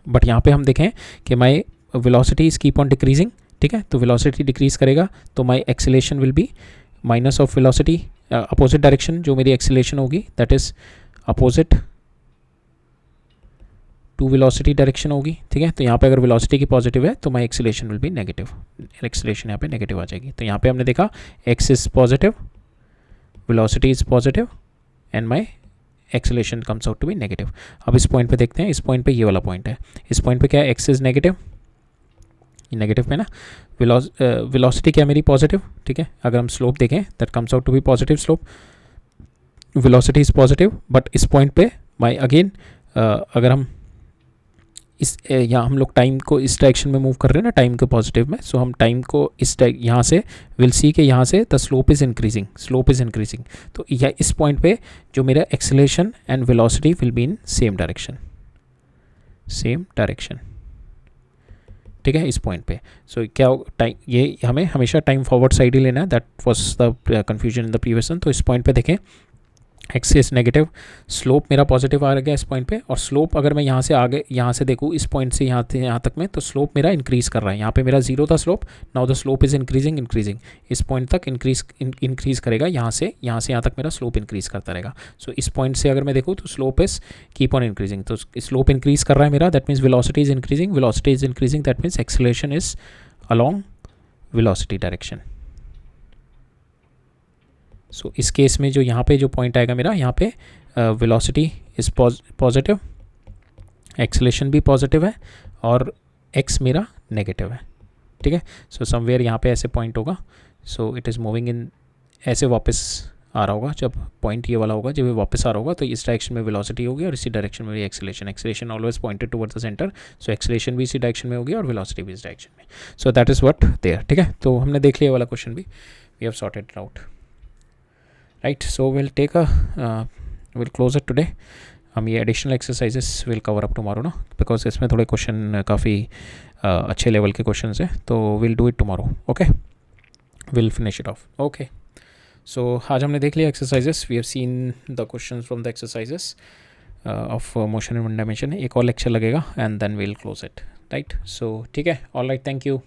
but यहाँ पे हम देखें कि my velocity is keep on decreasing, ठीक है। तो वेलोसिटी डिक्रीज करेगा तो my acceleration will be minus of velocity, opposite direction जो मेरी एक्सेलरेशन होगी, that is opposite to velocity direction होगी, ठीक है। तो यहाँ पे अगर वेलोसिटी की पॉजिटिव है तो my acceleration will be negative, acceleration यहाँ पे नेगेटिव आ जाएगी। तो यहाँ पे हमने देखा x is positive, velocity is positive and my acceleration comes out to be negative. अब इस पॉइंट पे देखते हैं, इस पॉइंट पे ये वाला पॉइंट है, इस पॉइंट पे क्या है, एक्स इज नेगेटिव, नेगेटिव पे ना, वेलोसिटी क्या मेरी पॉजिटिव, ठीक है। अगर हम स्लोप देखें that comes out to be positive slope, velocity is positive, but इस पॉइंट पे माई अगेन अगर हम इस यहाँ हम लोग टाइम को इस डायरेक्शन में मूव कर रहे हैं ना, टाइम के पॉजिटिव में, सो हम टाइम को इस यहाँ से विल सी के यहाँ से द स्लोप इज इंक्रीजिंग, तो यह इस पॉइंट पे जो मेरा acceleration and velocity will be in same direction, ठीक है, इस पॉइंट पे। सो क्या टाइम, ये हमें हमेशा टाइम फॉरवर्ड साइड ही लेना है, that was the confusion in the previous one. तो इस पॉइंट पे देखें एक्स इज नेगेटिव, स्लोप मेरा पॉजिटिव आ गया इस पॉइंट पे, और स्लोप अगर मैं यहाँ से आगे यहाँ से देखूँ इस पॉइंट से यहाँ तक में, तो स्लोप मेरा इंक्रीज़ कर रहा है। यहाँ पे मेरा जीरो था slope, now the slope is increasing इस पॉइंट तक इंक्रीज़ करेगा, यहाँ से यहाँ तक मेरा स्लोप इंक्रीज़ करता रहेगा। सो इस पॉइंट से अगर मैं देखूँ तो slope is keep on increasing, तो स्लोप इंक्रीज़ कर रहा है मेरा, that means velocity is increasing, that means acceleration is along velocity direction. So इस केस में जो यहाँ पे जो पॉइंट आएगा मेरा, यहाँ पे वेलोसिटी इज़ पॉजिटिव, एक्सेलरेशन भी पॉजिटिव है, और एक्स मेरा नेगेटिव है, ठीक है। सो समवेयर यहाँ पे ऐसे पॉइंट होगा, सो इट इज़ मूविंग इन, ऐसे वापस आ रहा होगा, जब पॉइंट ये वाला होगा, जब ये वापस आ रहा होगा तो इस डायरेक्शन में वेलोसिटी होगी और इसी डायरेक्शन में acceleration always pointed towards the centre, so acceleration भी इसी डायरेक्शन में होगी और वेलोसिटी भी इस डायरेक्शन में। So that is what there, ठीक है। तो हमने देख लिया वाला क्वेश्चन भी, we have sorted it out, right. So we'll close it today. हम ये additional exercises will cover up tomorrow ना, बिकॉज इसमें थोड़े क्वेश्चन काफ़ी अच्छे लेवल के क्वेश्चन हैं, तो will do it tomorrow, okay, will finish it off, okay. So आज हमने देख लिया exercises, we have seen the question from the exercises of motion in one dimension. एक और लेक्चर लगेगा and then will close it, right. So ठीक है, all right, thank you.